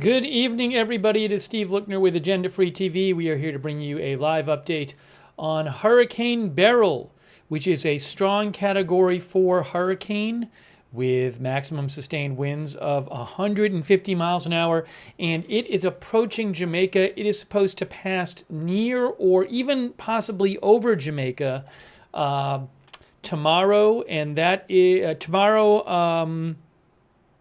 Good evening, everybody. It is Steve Lookner with Agenda Free TV. We are here to bring you a live update on Hurricane Beryl, which is a strong Category 4 hurricane with maximum sustained winds of 150 miles an hour, and it is approaching Jamaica. It is supposed to pass near or even possibly over Jamaica tomorrow, and that is tomorrow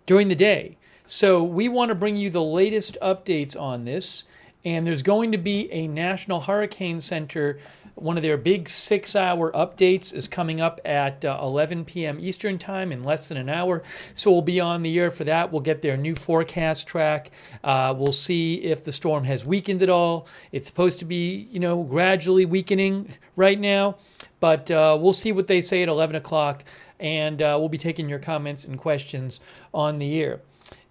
during the day. So we want to bring you the latest updates on this, and there's going to be a National Hurricane Center. One of their big 6-hour updates is coming up at 11 p.m. Eastern Time in less than an hour. So we'll be on the air for that. We'll get their new forecast track. We'll see if the storm has weakened at all. It's supposed to be, gradually weakening right now, but we'll see what they say at 11 o'clock, and we'll be taking your comments and questions on the air.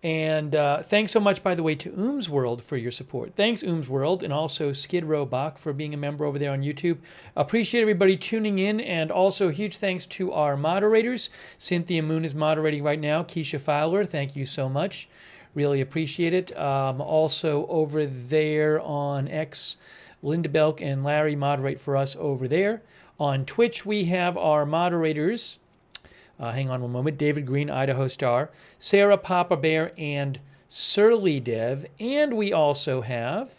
And thanks so much, by the way, to Ooms World for your support. Thanks, Ooms World, and also Skid Row Bach for being a member over there on YouTube. Appreciate everybody tuning in, and also huge thanks to our moderators. Cynthia Moon is moderating right now. Keisha Fowler, thank you so much. Really appreciate it. Also over there on X, Linda Belk and Larry moderate for us over there. On Twitch, we have our moderators. Hang on one moment. David Green, Idaho Star, Sarah Papa Bear, and Surly Dev. And we also have,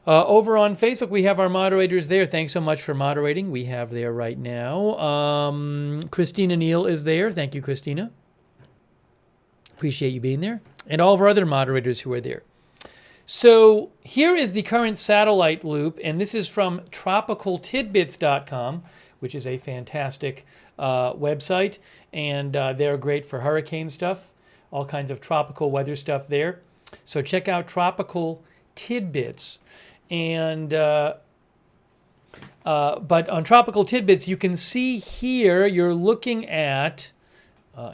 over on Facebook, we have our moderators there. Thanks so much for moderating. We have there right now. Christina Neal is there. Thank you, Christina. Appreciate you being there. And all of our other moderators who are there. So here is the current satellite loop, and this is from tropicaltidbits.com, which is a fantastic website, and they're great for hurricane stuff, all kinds of tropical weather stuff there. So check out Tropical Tidbits. And but on Tropical Tidbits, you can see here, you're looking at,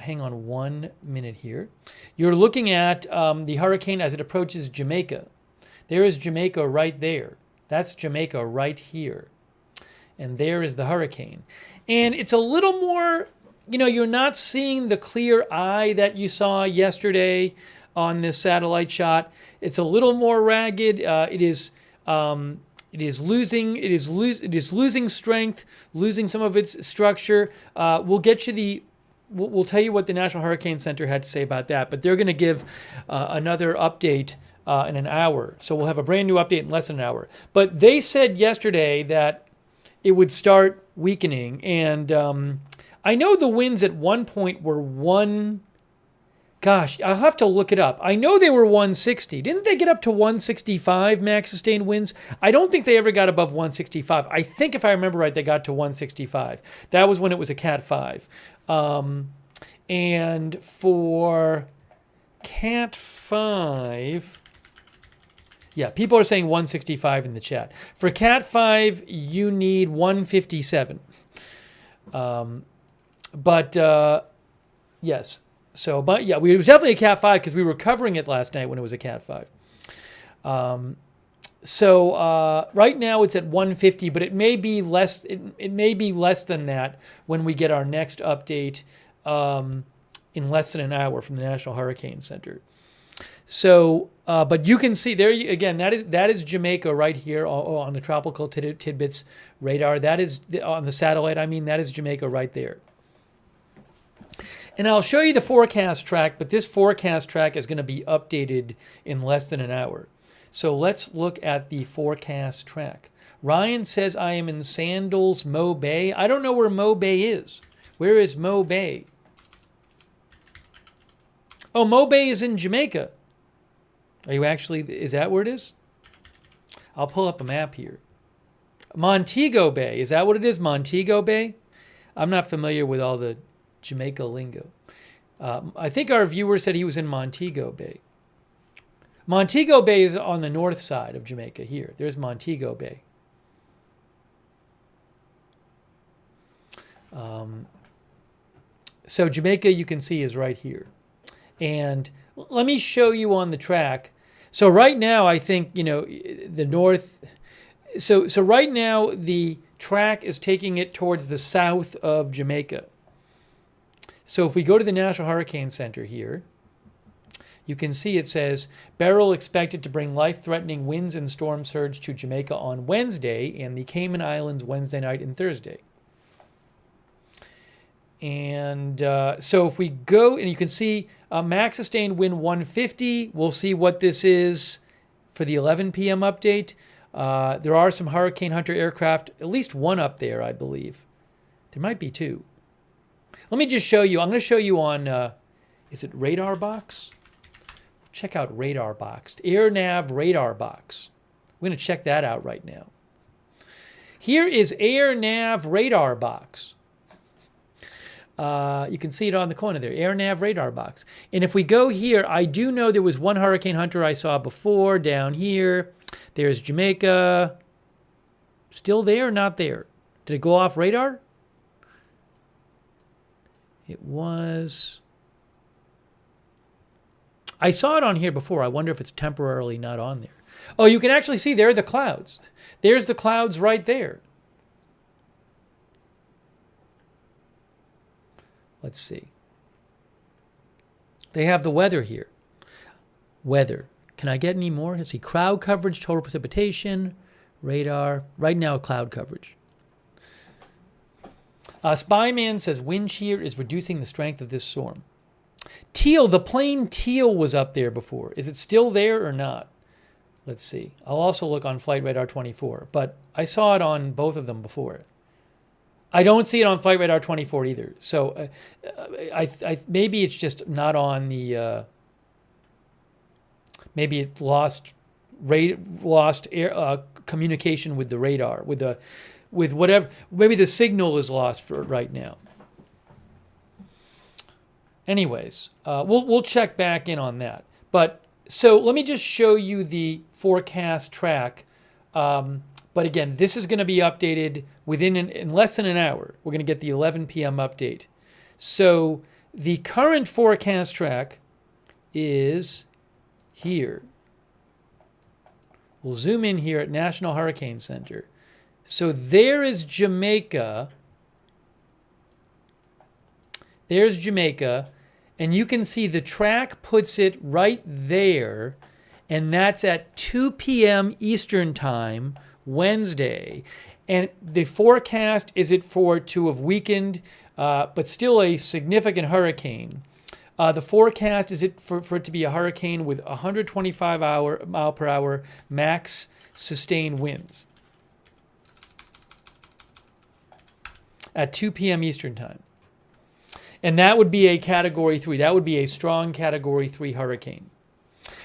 hang on 1 minute here. You're looking at the hurricane as it approaches Jamaica. There is Jamaica right there. That's Jamaica right here. And there is the hurricane. And it's a little more, you're not seeing the clear eye that you saw yesterday on this satellite shot. It's a little more ragged. It is losing strength, losing some of its structure. We'll get you we'll tell you what the National Hurricane Center had to say about that, but they're going to give another update in an hour. So we'll have a brand new update in less than an hour. But they said yesterday that it would start weakening. And I know the winds at one point were I'll have to look it up. I know they were 160. Didn't they get up to 165 max sustained winds? I don't think they ever got above 165. I think if I remember right, they got to 165. That was when it was a Cat 5. And for Cat 5... yeah, people are saying 165 in the chat. For Cat 5, you need 157. Yes. So, but yeah, it was definitely a Cat 5 because we were covering it last night when it was a Cat 5. Right now it's at 150, but it may be less. It may be less than that when we get our next update in less than an hour from the National Hurricane Center. So, but you can see there again. That is Jamaica right here on the Tropical Tidbits radar. That is on the satellite. I mean, that is Jamaica right there. And I'll show you the forecast track, but this forecast track is going to be updated in less than an hour. So let's look at the forecast track. Ryan says I am in Sandals, Mo Bay. I don't know where Mo Bay is. Where is Mo Bay? Oh, Mo Bay is in Jamaica. Are you actually, is that where it is? I'll pull up a map here. Montego Bay, is that what it is? Montego Bay? I'm not familiar with all the Jamaica lingo. I think our viewer said he was in Montego Bay. Montego Bay is on the north side of Jamaica here. There's Montego Bay. So Jamaica, you can see, is right here. And let me show you on the track. So right now, I think, the north. So right now, the track is taking it towards the south of Jamaica. So if we go to the National Hurricane Center here, you can see it says, Beryl expected to bring life-threatening winds and storm surge to Jamaica on Wednesday and the Cayman Islands Wednesday night and Thursday. And so if we go, and you can see max sustained wind 150, we'll see what this is for the 11 p.m. update. There are some Hurricane Hunter aircraft, at least one up there, I believe. There might be two. Let me just show you. I'm going to show you on, is it Radar Box? Check out Radar Box. AirNav Radar Box. We're going to check that out right now. Here is AirNav Radar Box. You can see it on the corner there, AirNav Radar Box. And if we go here, I do know there was one Hurricane Hunter I saw before down here. There's Jamaica. Still there or not there? Did it go off radar? It was... I saw it on here before. I wonder if it's temporarily not on there. Oh, you can actually see there are the clouds. There's the clouds right there. Let's see. They have the weather here. Weather. Can I get any more? Let's see. Cloud coverage, total precipitation, radar. Right now, cloud coverage. Spyman says wind shear is reducing the strength of this storm. Teal, the plane Teal was up there before. Is it still there or not? Let's see. I'll also look on Flight Radar 24, but I saw it on both of them before. I don't see it on Flight Radar 24 either. So maybe it's just not on the... maybe it lost air, communication with the radar, with whatever. Maybe the signal is lost for right now. Anyways, we'll check back in on that. But so let me just show you the forecast track. But again, this is going to be updated in less than an hour. We're going to get the 11 p.m. update. So the current forecast track is here. We'll zoom in here at National Hurricane Center. So there is Jamaica. There's Jamaica. And you can see the track puts it right there. And that's at 2 p.m. Eastern Time, Wednesday. And the forecast is it to have weakened, but still a significant hurricane. The forecast is for it to be a hurricane with 125 mile per hour max sustained winds at 2 p.m. Eastern Time. And that would be a Category 3. That would be a strong Category 3 hurricane.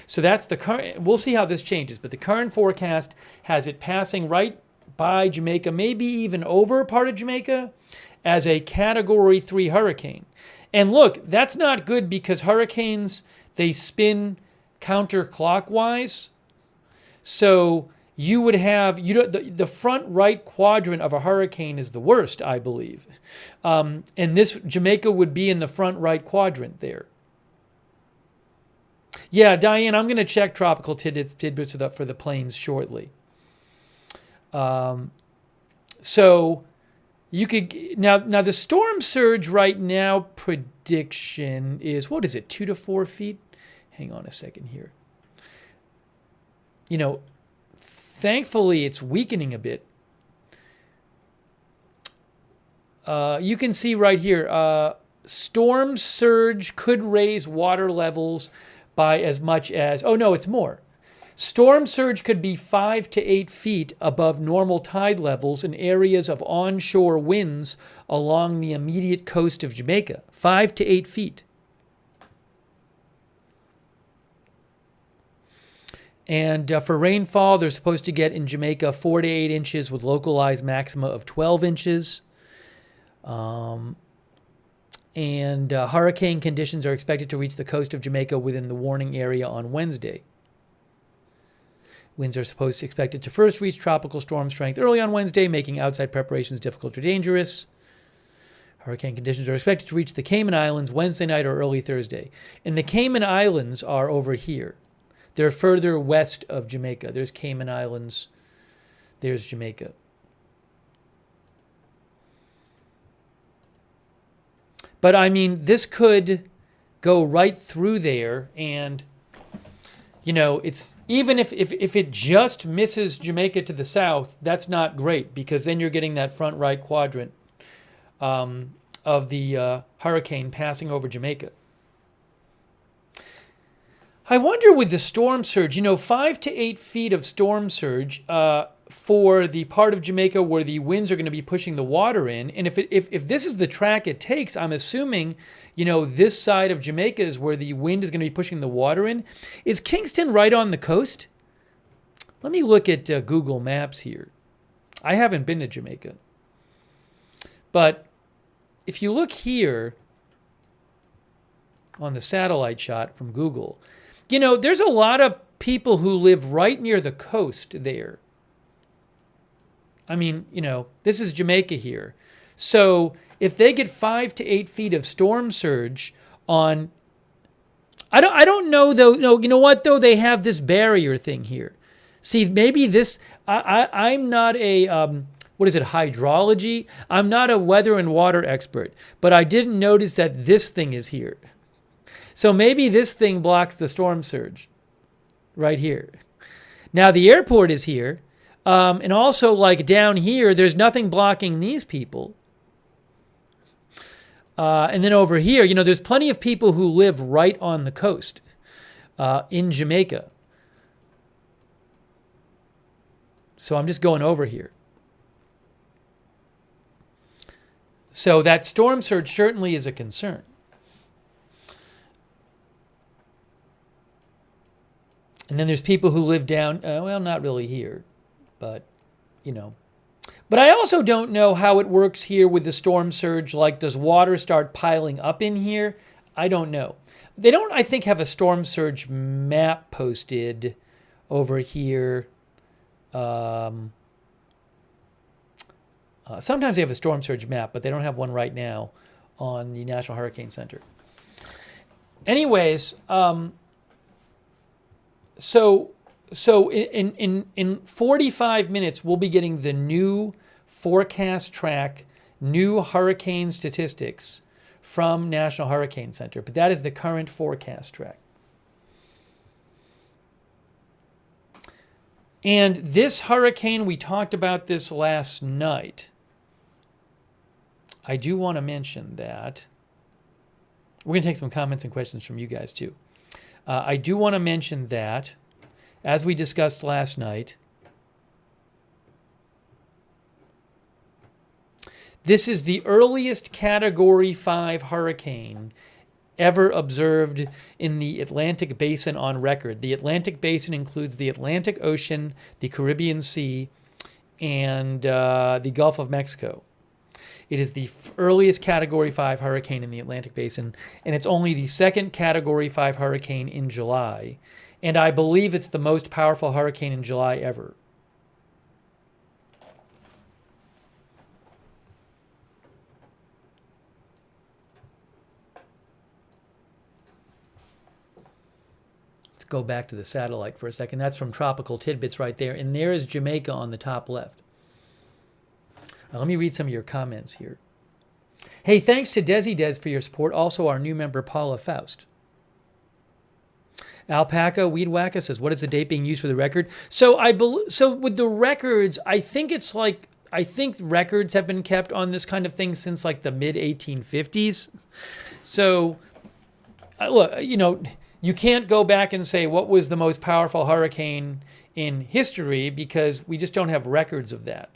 So that's the current. We'll see how this changes, but the current forecast has it passing right by Jamaica, maybe even over part of Jamaica, as a Category 3 hurricane. And look, that's not good because hurricanes, they spin counterclockwise. So you would have, the front right quadrant of a hurricane is the worst, I believe. And this, Jamaica would be in the front right quadrant there. Yeah, Diane, I'm going to check tropical tidbits for the planes shortly. So you could now the storm surge right now prediction is, what is it, 2 to 4 feet? Hang on a second here. Thankfully it's weakening a bit. You can see right here, storm surge could raise water levels by as much as, oh no, it's more. Storm surge could be 5 to 8 feet above normal tide levels in areas of onshore winds along the immediate coast of Jamaica. 5 to 8 feet. And for rainfall, they're supposed to get in Jamaica 4 to 8 inches with localized maxima of 12 inches. And hurricane conditions are expected to reach the coast of Jamaica within the warning area on Wednesday. Winds are expected to first reach tropical storm strength early on Wednesday, making outside preparations difficult or dangerous. Hurricane conditions are expected to reach the Cayman Islands Wednesday night or early Thursday. And the Cayman Islands are over here. They're further west of Jamaica. There's Cayman Islands. There's Jamaica. But I mean, this could go right through there and you know, it's even if it just misses Jamaica to the south, that's not great because then you're getting that front right quadrant of the hurricane passing over Jamaica. I wonder with the storm surge, you know, 5 to 8 feet of storm surge for the part of Jamaica where the winds are going to be pushing the water in. And if this is the track it takes, I'm assuming, you know, this side of Jamaica is where the wind is going to be pushing the water in. Is Kingston right on the coast? Let me look at Google Maps here. I haven't been to Jamaica. But if you look here on the satellite shot from Google, you know, there's a lot of people who live right near the coast there. I mean, you know, this is Jamaica here. So if they get 5 to 8 feet of storm surge on, I don't know though. No, you know what though? They have this barrier thing here. See, maybe this. I'm not a what is it? Hydrology. I'm not a weather and water expert, but I didn't notice that this thing is here. So maybe this thing blocks the storm surge right here. Now the airport is here. And also like down here, there's nothing blocking these people. And then over here, you know, there's plenty of people who live right on the coast in Jamaica. So I'm just going over here. So that storm surge certainly is a concern. And then there's people who live down, well, not really here, but, you know. But I also don't know how it works here with the storm surge. Like, does water start piling up in here? I don't know. They don't, I think, have a storm surge map posted over here. Sometimes they have a storm surge map, but they don't have one right now on the National Hurricane Center. Anyways, So in 45 minutes, we'll be getting the new forecast track, new hurricane statistics from National Hurricane Center. But that is the current forecast track. And this hurricane, we talked about this last night. I do want to mention that. We're going to take some comments and questions from you guys too. I do want to mention that, as we discussed last night, this is the earliest Category 5 hurricane ever observed in the Atlantic Basin on record. The Atlantic Basin includes the Atlantic Ocean, the Caribbean Sea, and the Gulf of Mexico. It is the earliest Category 5 hurricane in the Atlantic Basin, and it's only the second Category 5 hurricane in July. And I believe it's the most powerful hurricane in July ever. Let's go back to the satellite for a second. That's from Tropical Tidbits right there. And there is Jamaica on the top left. Let me read some of your comments here. Hey, thanks to Desi Des for your support. Also, our new member, Paula Faust. Alpaca Weed Whacker says, what is the date being used for the record? So with the records, I think records have been kept on this kind of thing since like the mid-1850s. So, look, you know, you can't go back and say what was the most powerful hurricane in history because we just don't have records of that,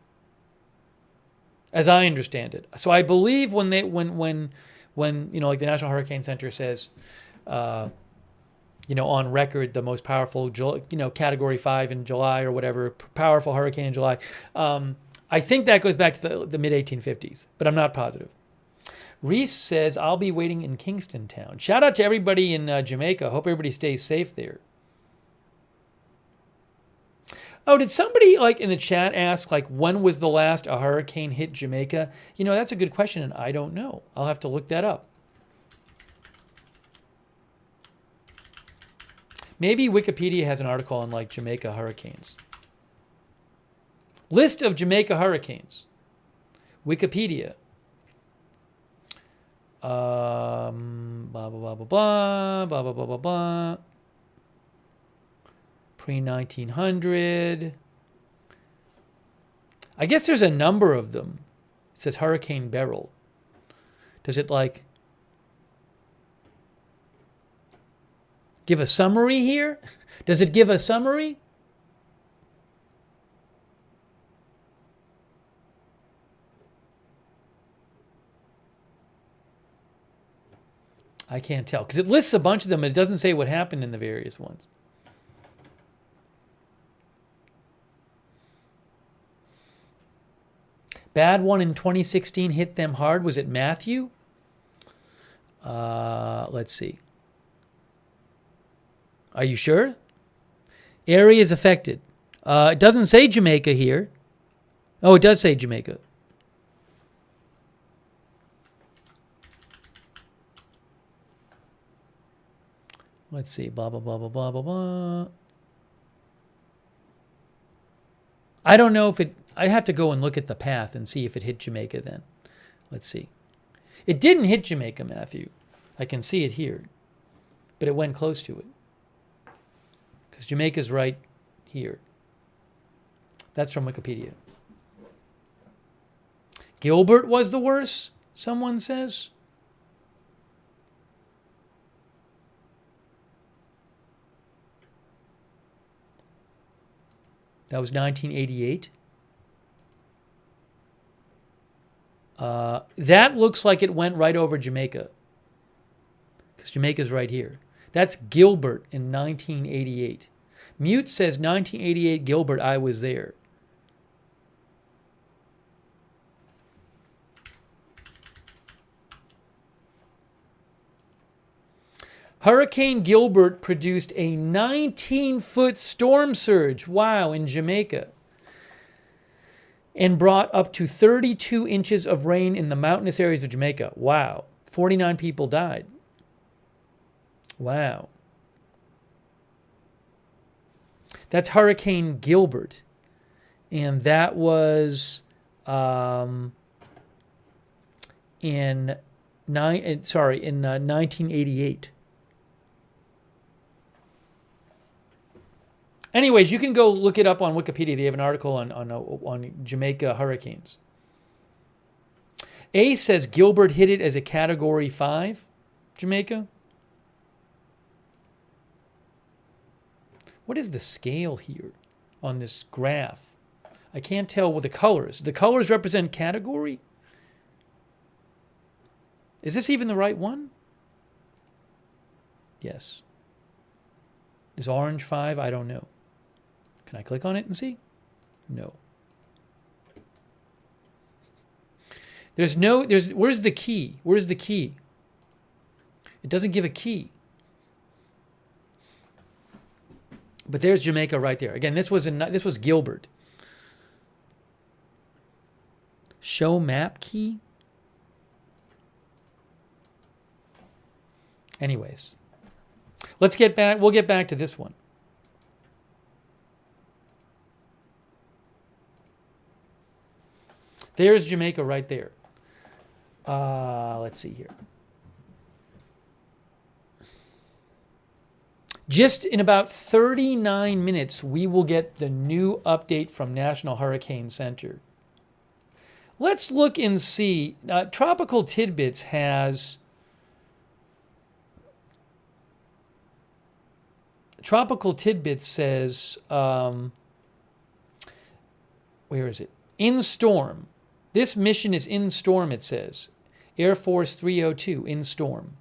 as I understand it. So I believe when you know, like the National Hurricane Center says, you know, on record, the most powerful, you know, Category 5 in July or whatever, powerful hurricane in July. I think that goes back to the mid-1850s, but I'm not positive. Reese says, I'll be waiting in Kingston town. Shout out to everybody in Jamaica. Hope everybody stays safe there. Oh, did somebody like in the chat ask like when was the last a hurricane hit Jamaica? You know, that's a good question, and I don't know. I'll have to look that up. Maybe Wikipedia has an article on like Jamaica hurricanes. List of Jamaica hurricanes. Wikipedia. Blah, blah, blah, blah, blah, blah, blah, blah, blah, blah. Pre-1900. I guess there's a number of them. It says Hurricane Beryl. Does it like give a summary here? Does it give a summary? I can't tell because it lists a bunch of them, but it doesn't say what happened in the various ones. Bad one in 2016 hit them hard. Was it Matthew? Let's see. Are you sure? Areas affected. It doesn't say Jamaica here. Oh, it does say Jamaica. Let's see. Blah, blah, blah, blah, blah, blah, blah. I don't know if it... I'd have to go and look at the path and see if it hit Jamaica then. Let's see. It didn't hit Jamaica, Matthew. I can see it here. But it went close to it. Because Jamaica's right here. That's from Wikipedia. Gilbert was the worst, someone says. That was 1988. That looks like it went right over Jamaica. Because Jamaica's right here. That's Gilbert in 1988. Mute says 1988 Gilbert, I was there. Hurricane Gilbert produced a 19-foot storm surge, wow, in Jamaica, and brought up to 32 inches of rain in the mountainous areas of Jamaica. Wow. 49 people died. Wow. That's Hurricane Gilbert. And that was in 1988. Anyways, you can go look it up on Wikipedia. They have an article on Jamaica hurricanes. A says Gilbert hit it as a Category 5, Jamaica. What is the scale here on this graph? I can't tell with the colors. The colors represent category? Is this even the right one? Yes. Is orange 5? I don't know. Can I click on it and see? No. Where's the key? Where's the key? It doesn't give a key. But there's Jamaica right there. Again, this was Gilbert. Show map key. Anyways, let's get back. We'll get back to this one. There's Jamaica right there. Let's see here. Just in about 39 minutes, we will get the new update from National Hurricane Center. Let's look and see. Tropical Tidbits has... Tropical Tidbits says... where is it? In storm. This mission is in storm, it says. Air Force 302, in storm.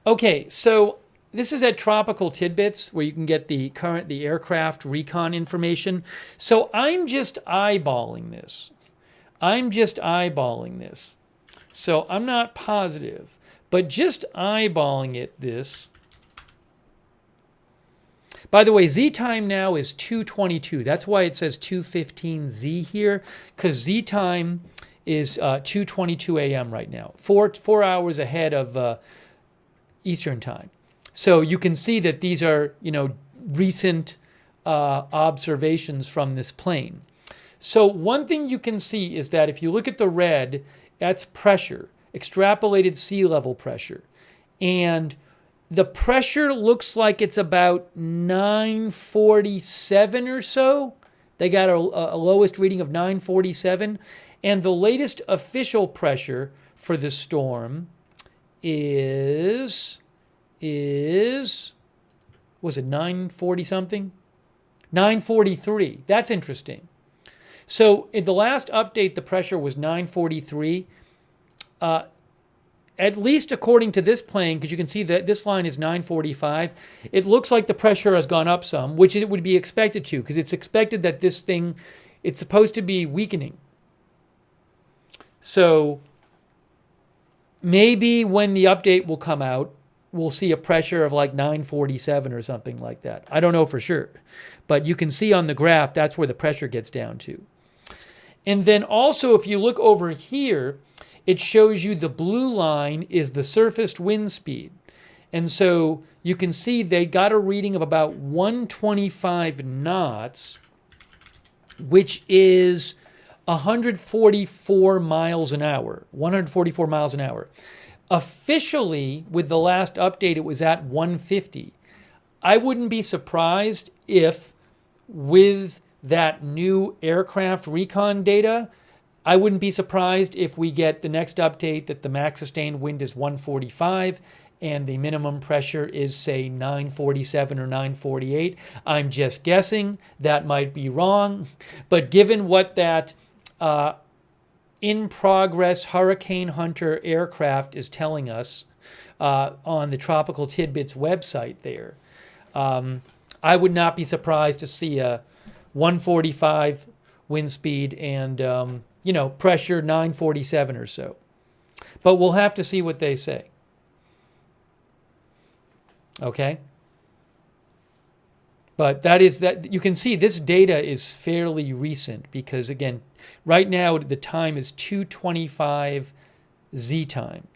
Okay, so this is at Tropical Tidbits where you can get the aircraft recon information. So I'm just eyeballing this. So I'm not positive, but just eyeballing this. By the way, Z time now is 2:22. That's why it says 2:15 Z here, because Z time is 2:22 a.m. right now, 4 hours ahead of Eastern time. So you can see that these are, recent observations from this plane. So one thing you can see is that if you look at the red, that's pressure, extrapolated sea level pressure. And The pressure looks like it's about 947 or so. They got a lowest reading of 947. And the latest official pressure for the storm was it 940 something? 943. That's interesting. So in the last update, the pressure was 943. At least according to this plane, because you can see that this line is 945, it looks like the pressure has gone up some, which it would be expected to, because it's expected that this thing, it's supposed to be weakening. So maybe when the update will come out, we'll see a pressure of like 947 or something like that. I don't know for sure. But you can see on the graph, that's where the pressure gets down to. And then also, if you look over here, it shows you the blue line is the surfaced wind speed. And so you can see they got a reading of about 125 knots, which is 144 miles an hour. 144 miles an hour. Officially, with the last update, it was at 150. I wouldn't be surprised if, with that new aircraft recon data, I wouldn't be surprised if we get the next update that the max sustained wind is 145 and the minimum pressure is, say, 947 or 948. I'm just guessing. That might be wrong. But given what that in-progress Hurricane Hunter aircraft is telling us on the Tropical Tidbits website there, I would not be surprised to see a 145 wind speed and, pressure 947 or so. But we'll have to see what they say. Okay? But that you can see this data is fairly recent because, again, right now the time is 2:25 Z time.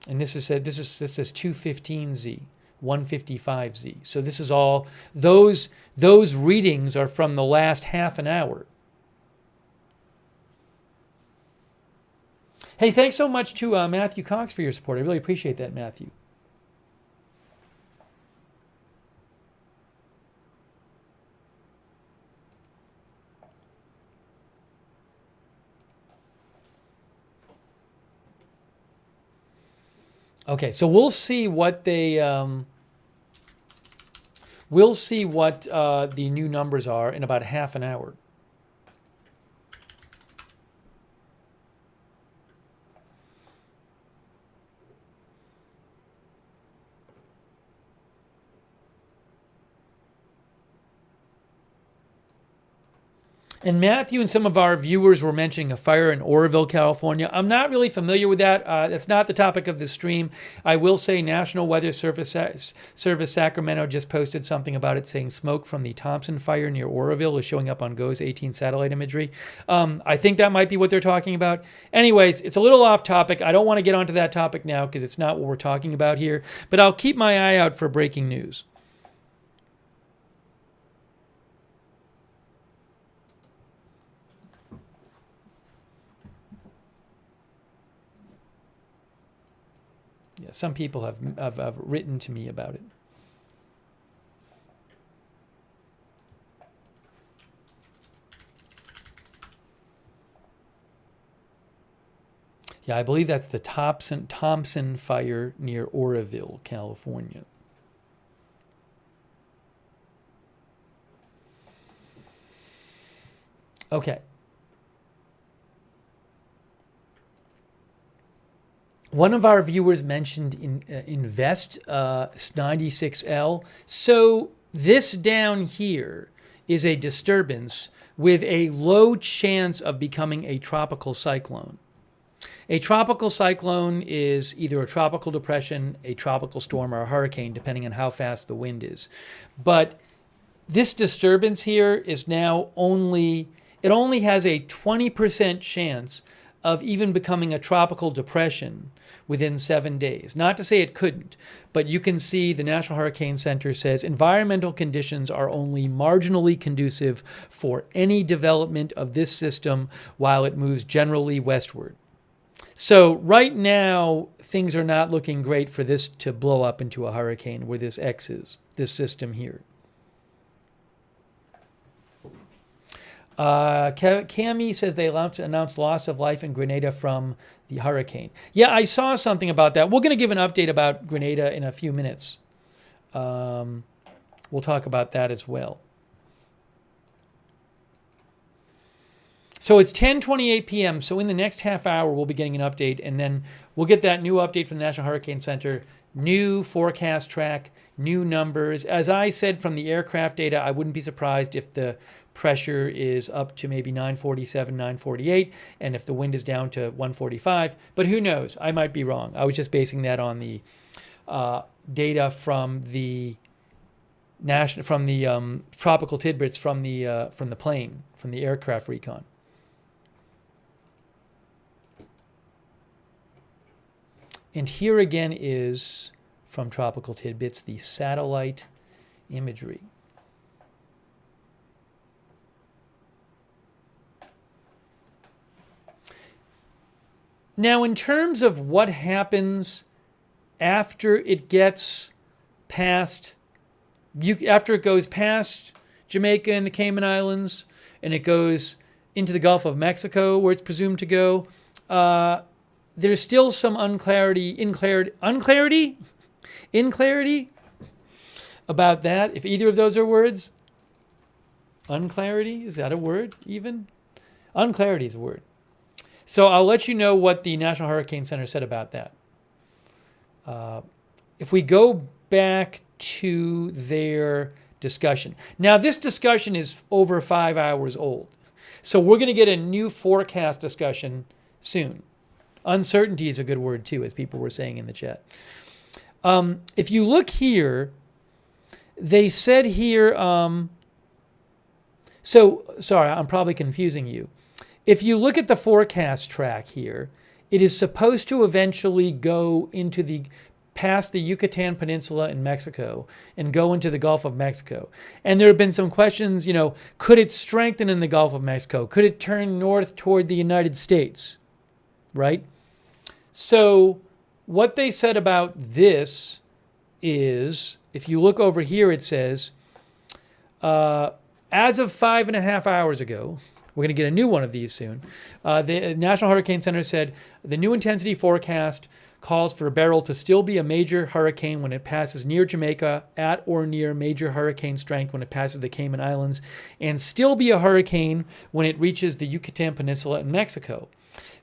And this says 2:15 Z, 1:55 Z. So this is all, those readings are from the last half an hour. Hey, thanks so much to Matthew Cox for your support. I really appreciate that, Matthew. Okay, so we'll see what the new numbers are in about half an hour. And Matthew and some of our viewers were mentioning a fire in Oroville, California. I'm not really familiar with that. That's not the topic of this stream. I will say National Weather Service Sacramento just posted something about it, saying smoke from the Thompson fire near Oroville is showing up on GOES 18 satellite imagery. I think that might be what they're talking about. Anyways, it's a little off topic. I don't want to get onto that topic now because it's not what we're talking about here. But I'll keep my eye out for breaking news. Yeah, some people have written to me about it. Yeah, I believe that's the Thompson fire near Oroville, California. Okay. One of our viewers mentioned Invest 96L. So this down here is a disturbance with a low chance of becoming a tropical cyclone. A tropical cyclone is either a tropical depression, a tropical storm, or a hurricane, depending on how fast the wind is. But this disturbance here is now only has a 20% chance of even becoming a tropical depression within 7 days. Not to say it couldn't, but you can see the National Hurricane Center says environmental conditions are only marginally conducive for any development of this system while it moves generally westward. So right now, things are not looking great for this to blow up into a hurricane where this X is, this system here. Cami says they announced loss of life in Grenada from the hurricane. Yeah, I saw something about that. We're going to give an update about Grenada in a few minutes. We'll talk about that as well. So it's 10:28 p.m. So in the next half hour, we'll be getting an update, and then we'll get that new update from the National Hurricane Center, new forecast track, new numbers. As I said from the aircraft data, I wouldn't be surprised if the pressure is up to maybe 947, 948, and if the wind is down to 145. But who knows? I might be wrong. I was just basing that on the data from the tropical tidbits from the plane, from the aircraft recon. And here again is, from Tropical Tidbits, the satellite imagery. Now, in terms of what happens after it gets past, after it goes past Jamaica and the Cayman Islands, and it goes into the Gulf of Mexico, where it's presumed to go, there's still some unclarity about that. If either of those are words, unclarity, is that a word even? Unclarity is a word. So I'll let you know what the National Hurricane Center said about that. If we go back to their discussion. Now, this discussion is over 5 hours old. So we're going to get a new forecast discussion soon. Uncertainty is a good word too, as people were saying in the chat. If you look here, they said here, sorry, I'm probably confusing you. If you look at the forecast track here, it is supposed to eventually go into past the Yucatan Peninsula in Mexico and go into the Gulf of Mexico. And there have been some questions, could it strengthen in the Gulf of Mexico? Could it turn north toward the United States? Right? So what they said about this is, if you look over here, it says, as of 5.5 hours ago, we're going to get a new one of these soon, the National Hurricane Center said the new intensity forecast calls for Beryl to still be a major hurricane when it passes near Jamaica, at or near major hurricane strength when it passes the Cayman Islands, and still be a hurricane when it reaches the Yucatan Peninsula in Mexico.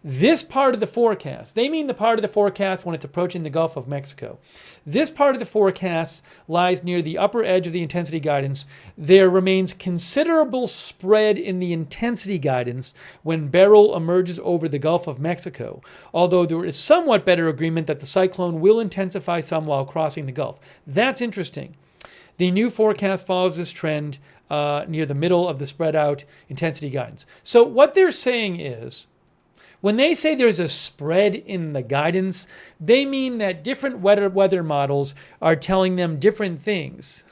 This part of the forecast, they mean the part of the forecast when it's approaching the Gulf of Mexico. This part of the forecast lies near the upper edge of the intensity guidance. There remains considerable spread in the intensity guidance when Beryl emerges over the Gulf of Mexico, although there is somewhat better agreement that the cyclone will intensify some while crossing the Gulf. That's interesting. The new forecast follows this trend near the middle of the spread out intensity guidance. So what they're saying is, when they say there's a spread in the guidance, they mean that different weather models are telling them different things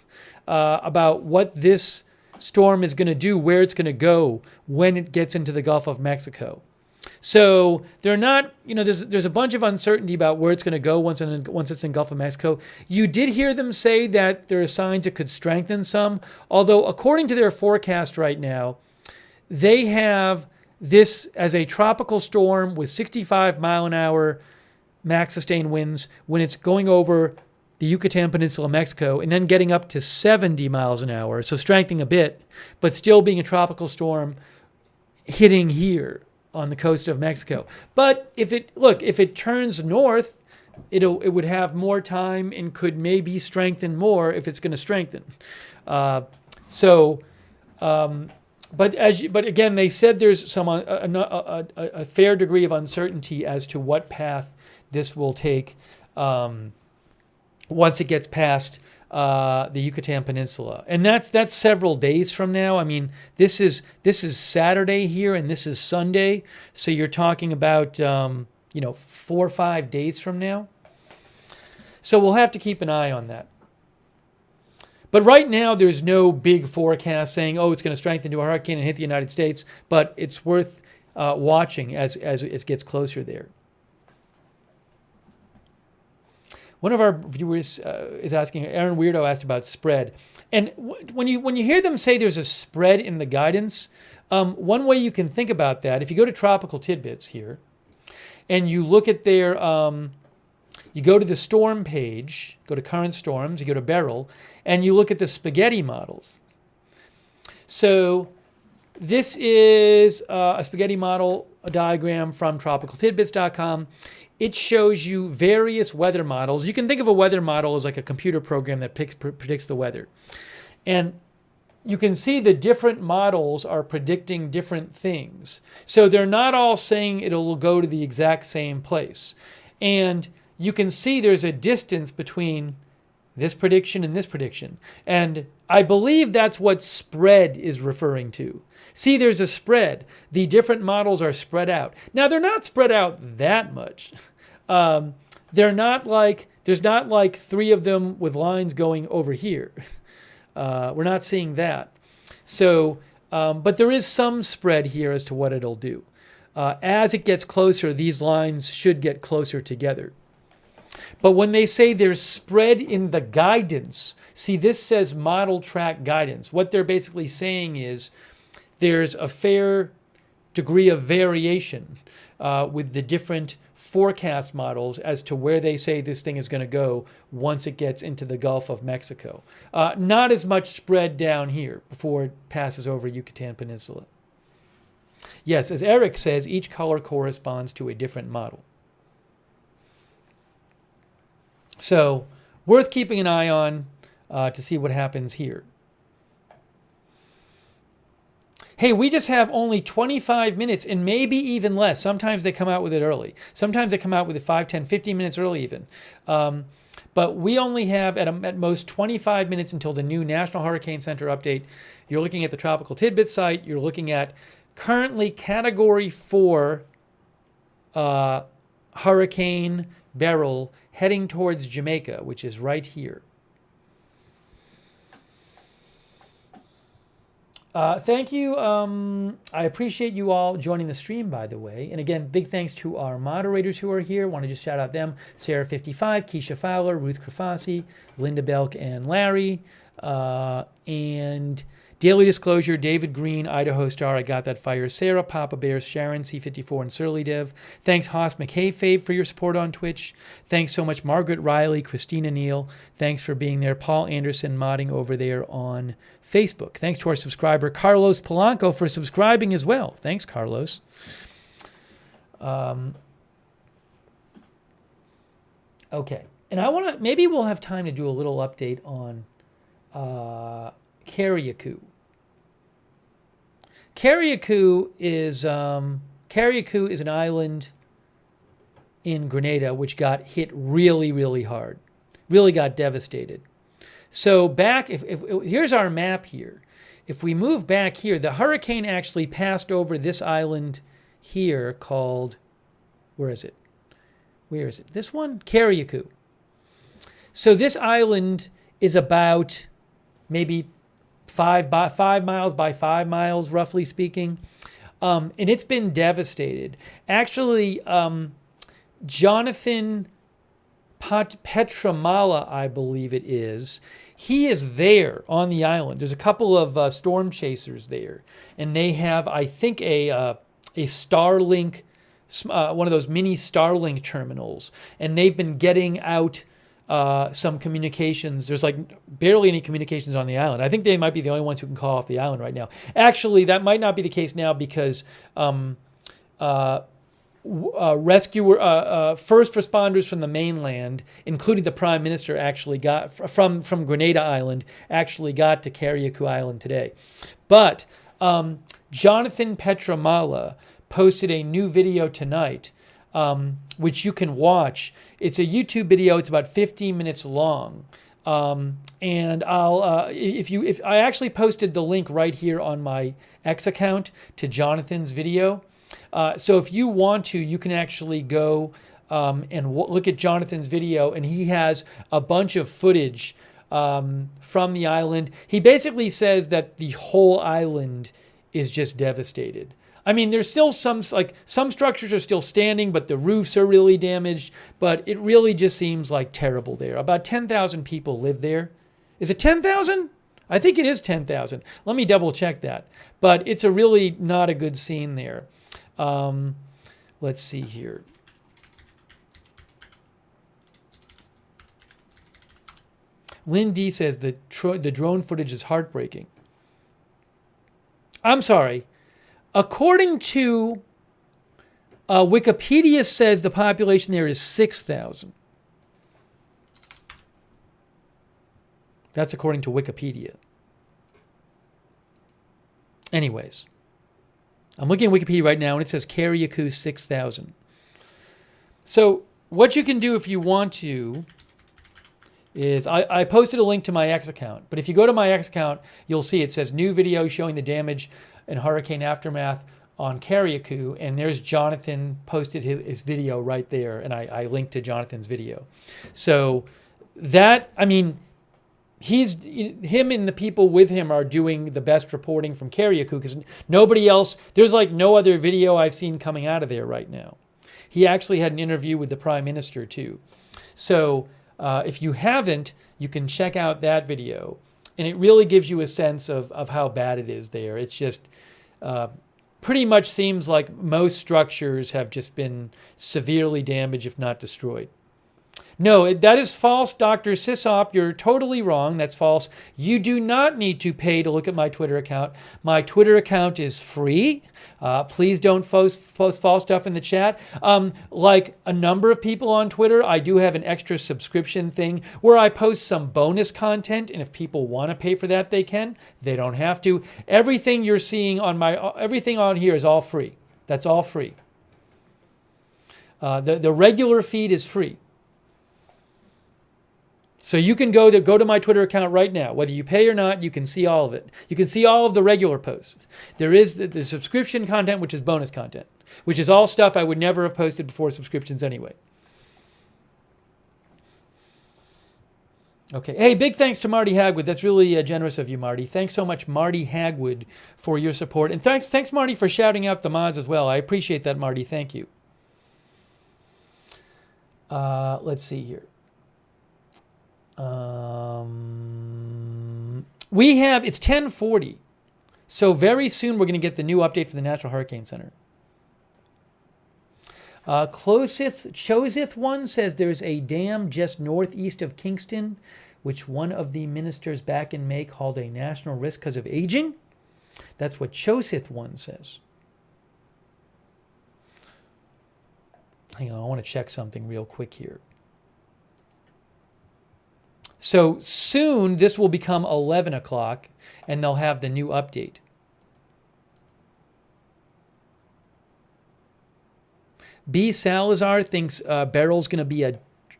about what this storm is going to do, where it's going to go when it gets into the Gulf of Mexico. So they're not, there's a bunch of uncertainty about where it's going to go once it's in Gulf of Mexico. You did hear them say that there are signs it could strengthen some, although according to their forecast right now, they have this as a tropical storm with 65 mile an hour max sustained winds when it's going over the Yucatan Peninsula, Mexico, and then getting up to 70 miles an hour, so strengthening a bit, but still being a tropical storm hitting here on the coast of Mexico. But if it turns north, it would have more time and could maybe strengthen more if it's going to strengthen. But again, they said there's a fair degree of uncertainty as to what path this will take once it gets past the Yucatan Peninsula, and that's several days from now. I mean, this is Saturday here, and this is Sunday, so you're talking about 4 or 5 days from now. So we'll have to keep an eye on that. But right now, there's no big forecast saying, it's going to strengthen to a hurricane and hit the United States. But it's worth watching as it gets closer there. One of our viewers is asking, Aaron Weirdo asked about spread. And when you hear them say there's a spread in the guidance, one way you can think about that, if you go to Tropical Tidbits here, and you look at their, you go to the storm page, go to current storms, you go to Beryl, and you look at the spaghetti models. So this is a spaghetti model, a diagram from tropicaltidbits.com. It shows you various weather models. You can think of a weather model as like a computer program that predicts the weather. And you can see the different models are predicting different things. So they're not all saying it'll go to the exact same place. And you can see there's a distance between this prediction and this prediction. And I believe that's what spread is referring to. See, there's a spread. The different models are spread out. Now, they're not spread out that much. They're not like, there's not like 3 of them with lines going over here. We're not seeing that. So, but there is some spread here as to what it'll do. As it gets closer, these lines should get closer together. But when they say there's spread in the guidance, see, this says model track guidance. What they're basically saying is there's a fair degree of variation with the different forecast models as to where they say this thing is going to go once it gets into the Gulf of Mexico. Not as much spread down here before it passes over Yucatan Peninsula. Yes, as Eric says, each color corresponds to a different model. So, worth keeping an eye on to see what happens here. Hey, we just have only 25 minutes and maybe even less. Sometimes they come out with it early. Sometimes they come out with it 5, 10, 15 minutes early even. But we only have at most 25 minutes until the new National Hurricane Center update. You're looking at the Tropical Tidbit site. You're looking at currently Category 4 Hurricane Beryl heading towards Jamaica, which is right here. Thank you. I appreciate you all joining the stream, by the way. And again, big thanks to our moderators who are here. Want to just shout out them. Sarah55, Keisha Fowler, Ruth Krafasi, Linda Belk, and Larry. And Daily Disclosure, David Green, Idaho Star, I Got That Fire, Sarah, Papa Bears, Sharon, C54, and Surly Dev. Thanks, Haas McKay for your support on Twitch. Thanks so much, Margaret Riley, Christina Neal. Thanks for being there. Paul Anderson modding over there on Facebook. Thanks to our subscriber, Carlos Polanco, for subscribing as well. Thanks, Carlos. Okay. And I want to, maybe we'll have time to do a little update on Carriacou. Carriacou is an island in Grenada which got hit really, really hard. Really got devastated. So back, if here's our map here. If we move back here, the hurricane actually passed over this island here called, where is it? Where is it? This one? Carriacou. So this island is about maybe 5 miles by 5 miles, roughly speaking. And it's been devastated. Actually, Jonathan Petramala, I believe it is, he is there on the island. There's a couple of storm chasers there. And they have, I think, a Starlink, one of those mini Starlink terminals. And they've been getting out some communications. There's like barely any communications on the island. I think they might be the only ones who can call off the island right now. Actually, that might not be the case now because first responders from the mainland, including the Prime Minister, actually got from Grenada Island, actually got to Carriacou Island today. But Jonathan Petramala posted a new video tonight, which you can watch. It's a YouTube video. It's about 15 minutes long. And I'll if I actually posted the link right here on my X account to Jonathan's video. So if you want to, you can actually go and look at Jonathan's video, and he has a bunch of footage from the island. He basically says that the whole island is just devastated. I mean, there's still some structures are still standing, but the roofs are really damaged. But it really just seems like terrible there. About 10,000 people live there. Is it 10,000? I think it is 10,000. Let me double check that. But it's a really not a good scene there. Let's see here. Lynn D says the drone footage is heartbreaking. I'm sorry. According to Wikipedia says the population there is 6,000. That's according to Wikipedia. Anyways, I'm looking at Wikipedia right now and it says Carriacou 6,000. So what you can do if you want to is I posted a link to my X account. But if you go to my X account, you'll see it says new video showing the damage and hurricane aftermath on Carriacou. And there's Jonathan posted his video right there. And I linked to Jonathan's video. So that, I mean, him and the people with him are doing the best reporting from Carriacou because nobody else, there's like no other video I've seen coming out of there right now. He actually had an interview with the Prime Minister too. So if you haven't, you can check out that video. And it really gives you a sense of how bad it is there. It's just pretty much seems like most structures have just been severely damaged, if not destroyed. No, that is false, Dr. Sisop. You're totally wrong. That's false. You do not need to pay to look at my Twitter account. My Twitter account is free. Please don't post false stuff in the chat. Like a number of people on Twitter, I do have an extra subscription thing where I post some bonus content, and if people want to pay for that, they can. They don't have to. Everything you're seeing on everything on here is all free. That's all free. The regular feed is free. So you can go to my Twitter account right now. Whether you pay or not, you can see all of it. You can see all of the regular posts. There is the subscription content, which is bonus content, which is all stuff I would never have posted before subscriptions anyway. Okay. Hey, big thanks to Marty Hagwood. That's really generous of you, Marty. Thanks so much, Marty Hagwood, for your support. And thanks, Marty, for shouting out the mods as well. I appreciate that, Marty. Thank you. Let's see here. It's 10:40. So very soon we're going to get the new update for the National Hurricane Center. Chosith one says there's a dam just northeast of Kingston, which one of the ministers back in May called a national risk because of aging. That's what Chosith one says. Hang on, I want to check something real quick here. So soon this will become 11 o'clock and they'll have the new update. B. Salazar thinks Beryl's going to be a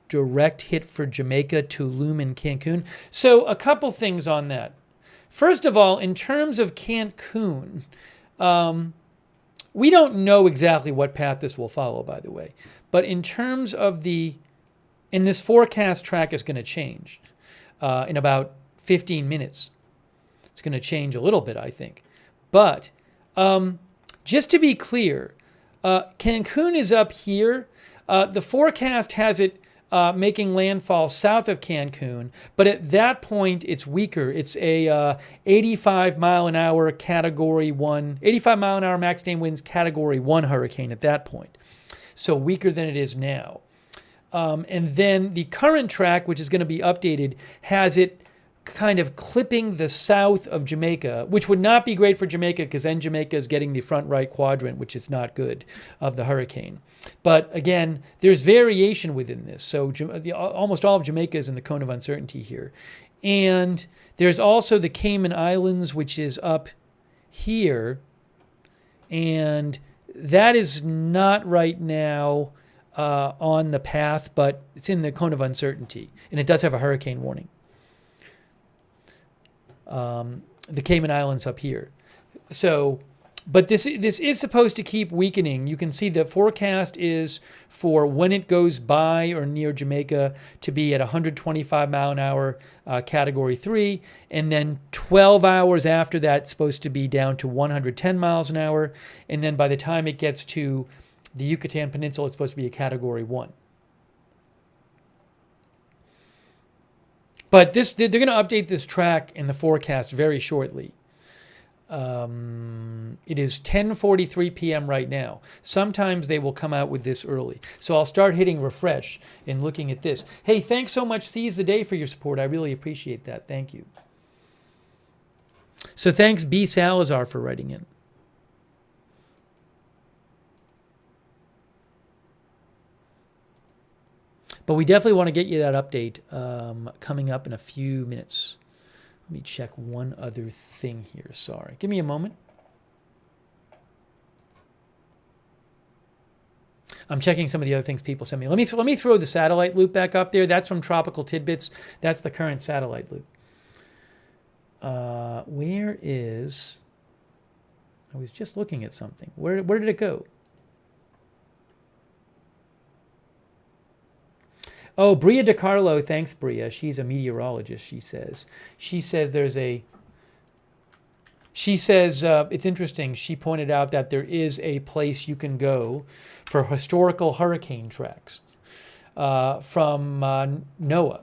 direct hit for Jamaica, Tulum, and Cancun. So a couple things on that. First of all, in terms of Cancun, we don't know exactly what path this will follow, by the way. But in terms of and this forecast track is going to change in about 15 minutes. It's going to change a little bit, I think. But just to be clear, Cancun is up here. The forecast has it making landfall south of Cancun, but at that point it's weaker. It's a 85 mile an hour category 1, 85 mile an hour max day winds category 1 hurricane at that point. So weaker than it is now. And then the current track, which is going to be updated, has it kind of clipping the south of Jamaica, which would not be great for Jamaica because then Jamaica is getting the front right quadrant, which is not good, of the hurricane. But again, there's variation within this. So almost all of Jamaica is in the cone of uncertainty here. And there's also the Cayman Islands, which is up here. And that is not right now on the path, but it's in the cone of uncertainty. And it does have a hurricane warning. The Cayman Islands up here. So But this is supposed to keep weakening. You can see the forecast is for when it goes by or near Jamaica to be at 125 mile an hour, category 3. And then 12 hours after that, it's supposed to be down to 110 miles an hour. And then by the time it gets to the Yucatan Peninsula, it's supposed to be a category 1. But they're going to update this track in the forecast very shortly. It is 10:43 p.m. right now. Sometimes they will come out with this early. So I'll start hitting refresh and looking at this. Hey, thanks so much, Seize the Day, for your support. I really appreciate that. Thank you. So thanks, B. Salazar, for writing in. But we definitely want to get you that update coming up in a few minutes. Let me check one other thing here. Sorry. Give me a moment. I'm checking some of the other things people sent me. Let me throw the satellite loop back up there. That's from Tropical Tidbits. That's the current satellite loop. Where is... I was just looking at something. Where did it go? Oh, Bria DiCarlo, thanks, Bria. She's a meteorologist, she says. She says it's interesting. She pointed out that there is a place you can go for historical hurricane tracks from NOAA.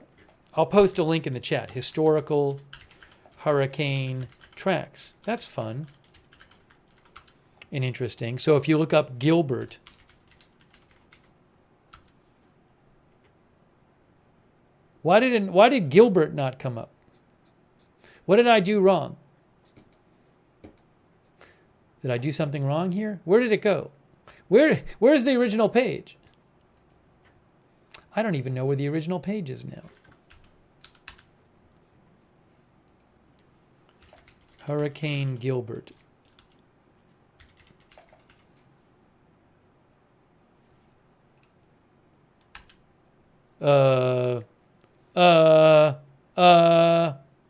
I'll post a link in the chat. Historical hurricane tracks. That's fun and interesting. So if you look up Gilbert, why did Gilbert not come up? What did I do wrong? Did I do something wrong here? Where did it go? Where's the original page? I don't even know where the original page is now. Hurricane Gilbert.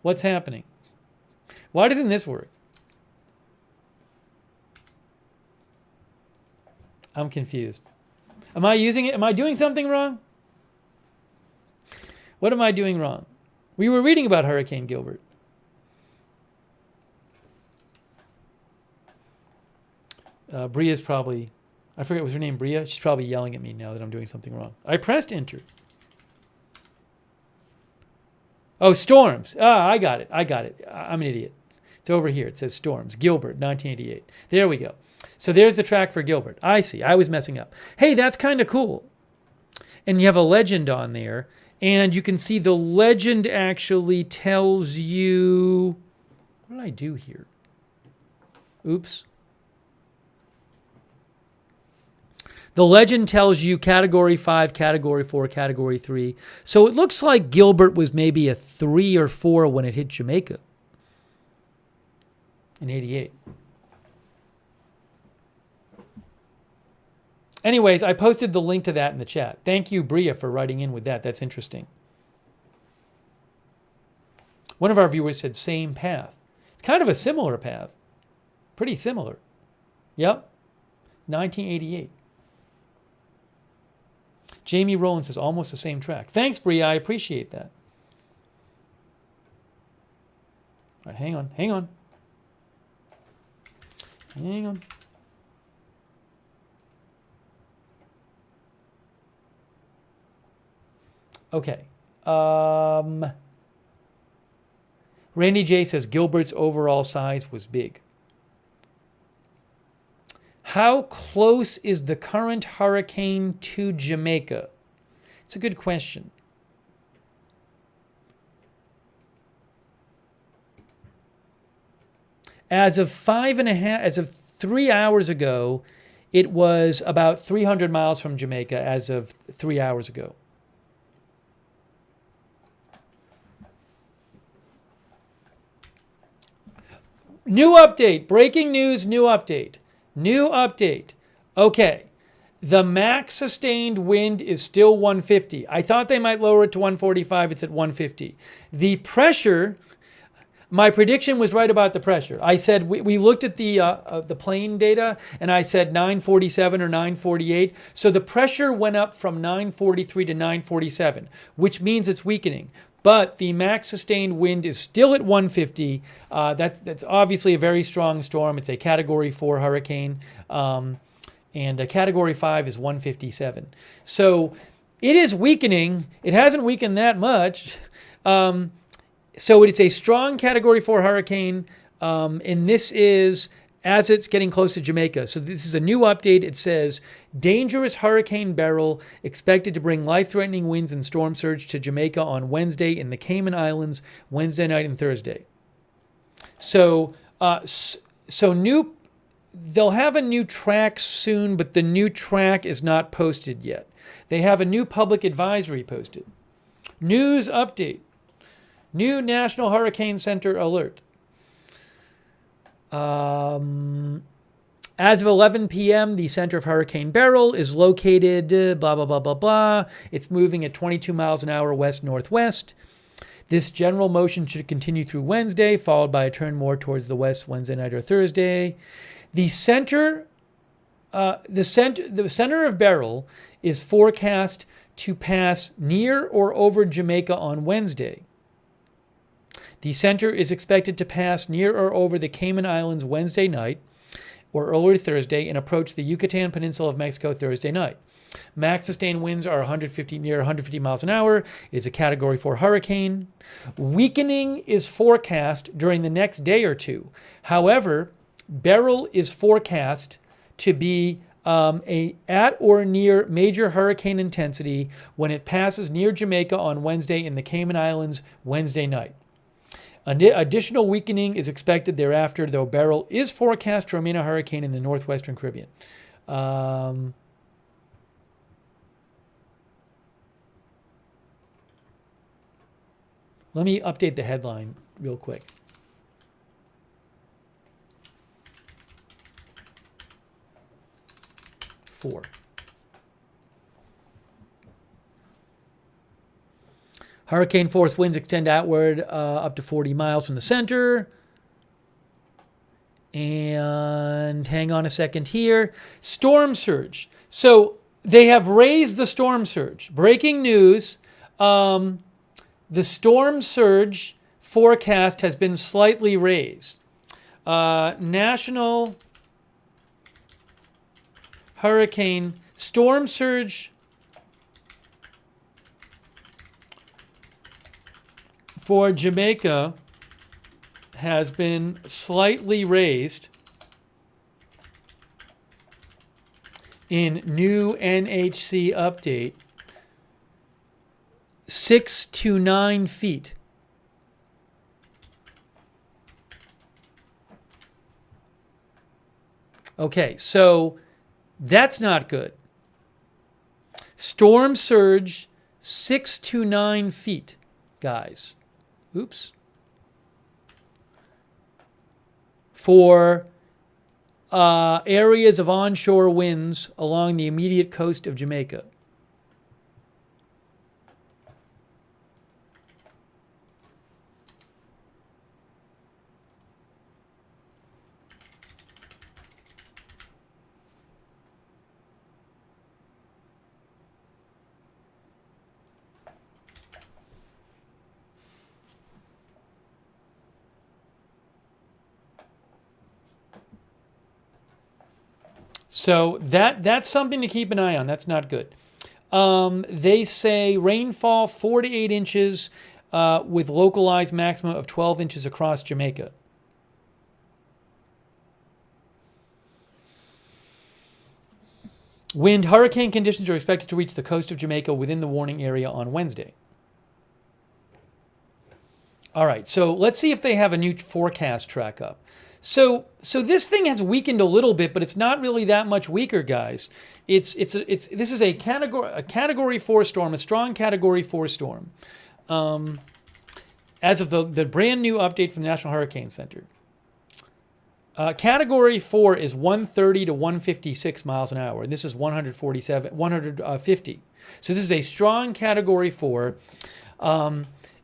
What's happening? Why doesn't this work? I'm confused. Am I using it? Am I doing something wrong? What am I doing wrong? We were reading about Hurricane Gilbert. Bria's probably, I forget, was her name Bria? She's probably yelling at me now that I'm doing something wrong. I pressed enter. Oh, storms. I got it. I'm an idiot. It's over here. It says storms. Gilbert, 1988. There we go. So there's the track for Gilbert. I see. I was messing up. Hey, that's kind of cool. And you have a legend on there. And you can see the legend actually tells you... What did I do here? Oops. The legend tells you Category 5, Category 4, Category 3. So it looks like Gilbert was maybe a 3 or 4 when it hit Jamaica in 88. Anyways, I posted the link to that in the chat. Thank you, Bria, for writing in with that. That's interesting. One of our viewers said same path. It's kind of a similar path. Pretty similar. Yep. 1988. Jamie Rowland says almost the same track. Thanks, Bria. I appreciate that. All right, hang on. Hang on. Okay. Randy J says Gilbert's overall size was big. How close is the current hurricane to Jamaica? It's a good question. As of 3 hours ago, it was about 300 miles from Jamaica as of 3 hours ago. New update, breaking news, new update. New update. Okay. The max sustained wind is still 150. I thought they might lower it to 145. It's at 150. The pressure, my prediction was right about the pressure. I said we looked at the plane data, and I said 947 or 948. So the pressure went up from 943 to 947, which means it's weakening. But the max sustained wind is still at 150. That's obviously a very strong storm. It's a Category 4 hurricane, and a Category 5 is 157. So it is weakening. It hasn't weakened that much. So it's a strong Category 4 hurricane, and this is as it's getting close to Jamaica. So this is a new update. It says, dangerous Hurricane Beryl expected to bring life-threatening winds and storm surge to Jamaica on Wednesday in the Cayman Islands, Wednesday night and Thursday. So they'll have a new track soon, but the new track is not posted yet. They have a new public advisory posted. News update. New National Hurricane Center alert. As of 11 p.m., the center of Hurricane Beryl is located, blah, blah, blah, blah, blah. It's moving at 22 miles an hour west-northwest. This general motion should continue through Wednesday, followed by a turn more towards the west Wednesday night or Thursday. The center of Beryl is forecast to pass near or over Jamaica on Wednesday. The center is expected to pass near or over the Cayman Islands Wednesday night or early Thursday and approach the Yucatan Peninsula of Mexico Thursday night. Max sustained winds are near 150 miles an hour. It is a Category 4 hurricane. Weakening is forecast during the next day or two. However, Beryl is forecast to be at or near major hurricane intensity when it passes near Jamaica on Wednesday in the Cayman Islands Wednesday night. Additional weakening is expected thereafter, though Beryl is forecast to remain a hurricane in the northwestern Caribbean. Let me update the headline real quick. Four. Hurricane force winds extend outward up to 40 miles from the center. And hang on a second here. Storm surge. So they have raised the storm surge. Breaking news. The storm surge forecast has been slightly raised. National Hurricane Storm Surge for Jamaica has been slightly raised in new NHC update, 6 to 9 feet. Okay, so that's not good. Storm surge 6 to 9 feet, guys. Oops. For areas of onshore winds along the immediate coast of Jamaica. So that's something to keep an eye on. That's not good. They say rainfall 4 to 8 inches with localized maximum of 12 inches across Jamaica. Wind hurricane conditions are expected to reach the coast of Jamaica within the warning area on Wednesday. All right, so let's see if they have a new forecast track up. So this thing has weakened a little bit, but it's not really that much weaker, guys. This is a category 4 storm, a strong Category 4 storm. As of the brand new update from the National Hurricane Center. Category 4 is 130 to 156 miles an hour, and this is 150. So this is a strong Category 4,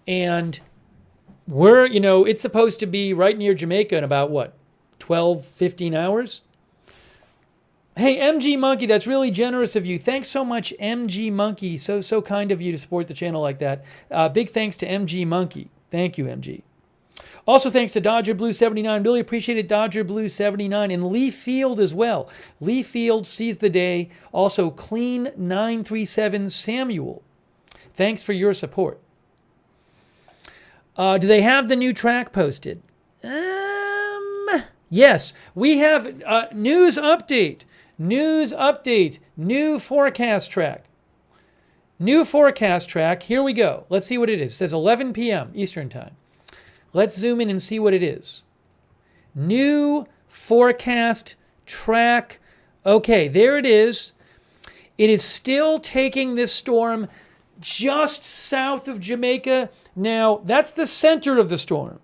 and We're, it's supposed to be right near Jamaica in about what, 12, 15 hours? Hey, MG Monkey, that's really generous of you. Thanks so much, MG Monkey. So kind of you to support the channel like that. Big thanks to MG Monkey. Thank you, MG. Also, thanks to Dodger Blue 79. Really appreciate it, Dodger Blue 79. And Lee Field as well. Lee Field sees the day. Also, Clean 937 Samuel. Thanks for your support. Do they have the new track posted? Yes, we have news update. News update. New forecast track. New forecast track. Here we go. Let's see what it is. It says 11 p.m. Eastern Time. Let's zoom in and see what it is. New forecast track. Okay, there it is. It is still taking this storm just south of Jamaica. Now, that's the center of the storm.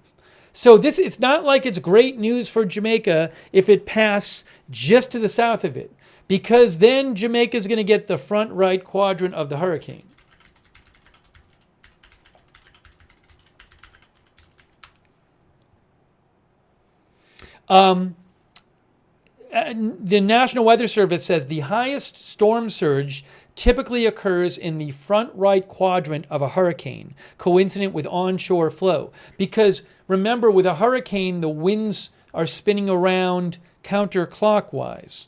So it's not like it's great news for Jamaica if it passes just to the south of it, because then Jamaica is going to get the front right quadrant of the hurricane. The National Weather Service says the highest storm surge typically occurs in the front right quadrant of a hurricane, coincident with onshore flow. Because remember, with a hurricane, the winds are spinning around counterclockwise.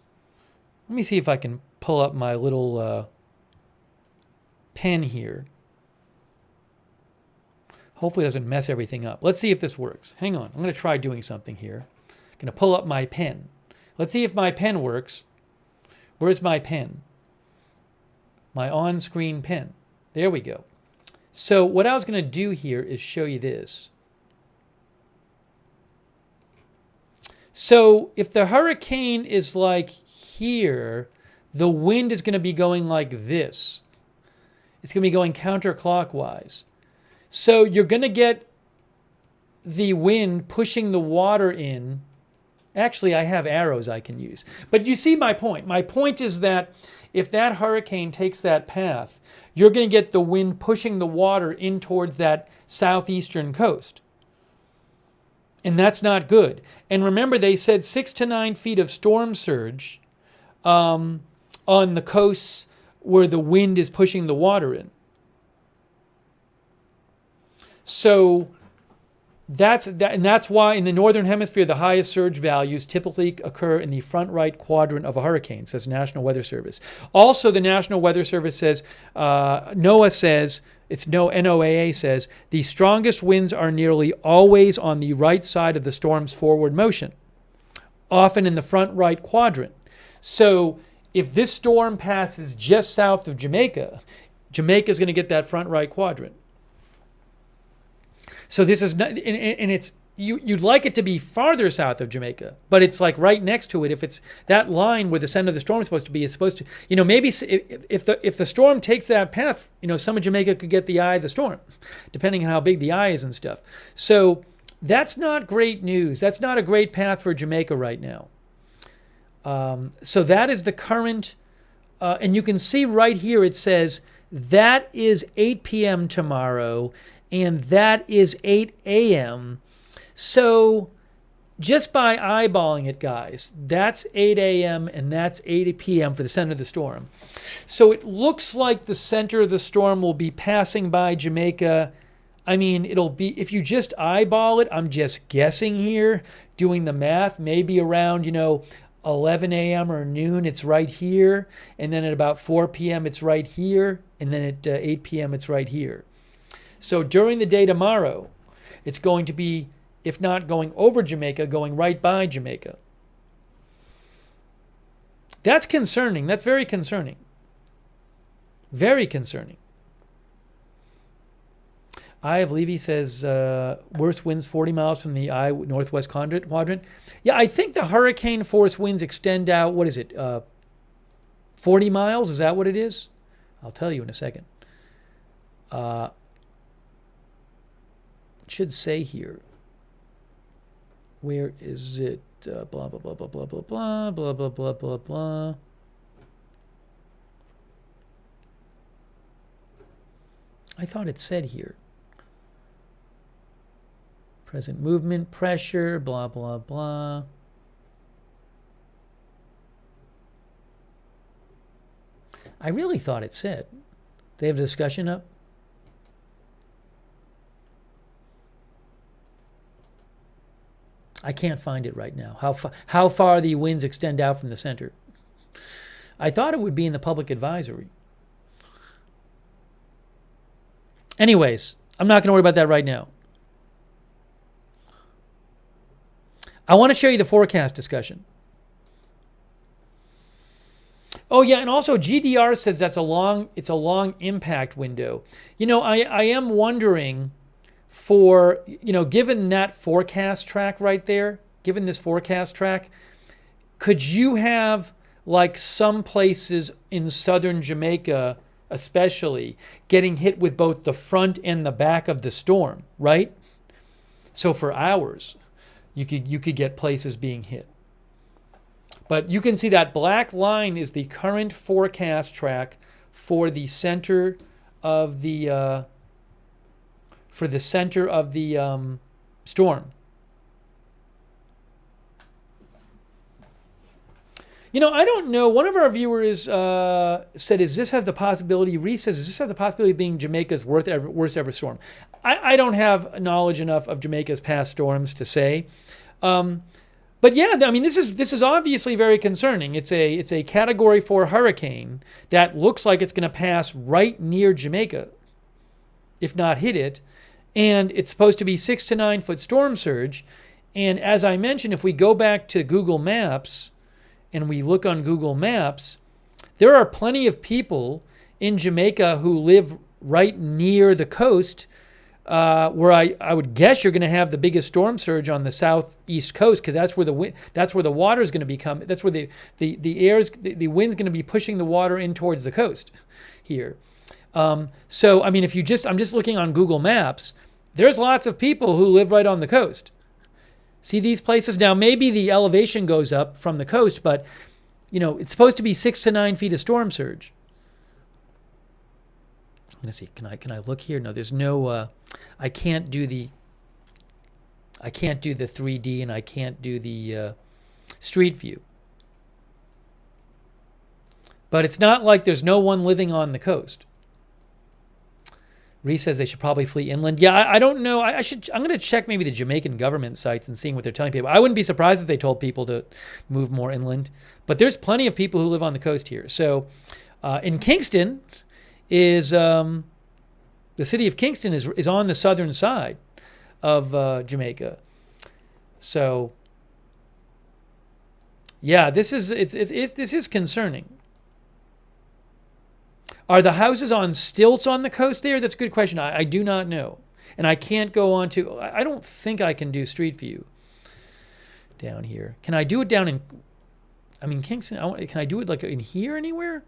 Let me see if I can pull up my little pen here. Hopefully it doesn't mess everything up. Let's see if this works. Hang on. I'm going to try doing something here. I'm going to pull up my pen. Let's see if my pen works. Where's my pen? My on-screen pen. There we go. So what I was going to do here is show you this. So if the hurricane is like here, the wind is going to be going like this. It's going to be going counterclockwise. So you're going to get the wind pushing the water in. Actually, I have arrows I can use. But you see my point. My point is that if that hurricane takes that path, you're going to get the wind pushing the water in towards that southeastern coast. And that's not good. And remember, they said 6 to 9 feet of storm surge on the coasts where the wind is pushing the water in. So that's why in the northern hemisphere the highest surge values typically occur in the front right quadrant of a hurricane, says National Weather Service. Also, the National Weather Service says, NOAA says, the strongest winds are nearly always on the right side of the storm's forward motion, often in the front right quadrant. So if this storm passes just south of Jamaica, Jamaica is going to get that front right quadrant. So this is not, and it's you'd like it to be farther south of Jamaica, but it's like right next to it. If it's that line where the center of the storm is supposed to be, is supposed to, maybe if the storm takes that path, some of Jamaica could get the eye of the storm, depending on how big the eye is and stuff. So that's not great news. That's not a great path for Jamaica right now. So that is the current, and you can see right here it says that is 8 p.m. tomorrow. And that is 8 a.m. So just by eyeballing it, guys, that's 8 a.m. and that's 8 p.m. for the center of the storm. So it looks like the center of the storm will be passing by Jamaica. I mean, it'll be, if you just eyeball it, I'm just guessing here, doing the math, maybe around, 11 a.m. or noon, it's right here. And then at about 4 p.m., it's right here. And then at 8 p.m., it's right here. So during the day tomorrow, it's going to be, if not going over Jamaica, going right by Jamaica. That's concerning. That's very concerning. Very concerning. Eye of Levy says, worst winds 40 miles from the eye northwest quadrant. Yeah, I think the hurricane force winds extend out, 40 miles? Is that what it is? I'll tell you in a second. Should say here. Where is it? Blah, blah, blah, blah, blah, blah, blah, blah, blah, blah, blah, blah. I thought it said here. Present movement, pressure, blah, blah, blah. I really thought it said. They have a discussion up. I can't find it right now. How far the winds extend out from the center. I thought it would be in the public advisory. Anyways, I'm not going to worry about that right now. I want to show you the forecast discussion. Oh yeah, and also GDR says it's a long impact window. You know, I am wondering for, you know, given that forecast track right there, given this forecast track, could you have like some places in southern Jamaica especially getting hit with both the front and the back of the storm, right? So for hours, you could get places being hit. But you can see that black line is the current forecast track for the center of the storm. You know, I don't know. One of our viewers said, "Does this have the possibility?" Reese says, "Does this have the possibility of being Jamaica's worst ever storm?" I don't have knowledge enough of Jamaica's past storms to say. But yeah, I mean, this is obviously very concerning. It's a Category 4 hurricane that looks like it's going to pass right near Jamaica, if not hit it, and it's supposed to be 6 to 9 foot storm surge. And as I mentioned, if we go back to Google Maps and we look on Google Maps, there are plenty of people in Jamaica who live right near the coast, where I would guess you're going to have the biggest storm surge on the southeast coast, because that's where the water is going to be coming. That's where the wind's going to be pushing the water in towards the coast here. So I mean, I'm just looking on Google Maps, there's lots of people who live right on the coast. See these places? Now maybe the elevation goes up from the coast, but you know, it's supposed to be 6 to 9 feet of storm surge. I'm gonna see. Can I look here? No, there's no. I can't do the 3D, and I can't do the street view. But it's not like there's no one living on the coast. Reese says they should probably flee inland. Yeah, I don't know. I'm going to check maybe the Jamaican government sites and seeing what they're telling people. I wouldn't be surprised if they told people to move more inland. But there's plenty of people who live on the coast here. So in Kingston is the city of Kingston is on the southern side of Jamaica. So yeah, this is concerning. Are the houses on stilts on the coast there? That's a good question. I do not know. And I can't go on to, I don't think I can do street view down here. Can I do it down in, I mean, Kingston, can I do it like in here anywhere?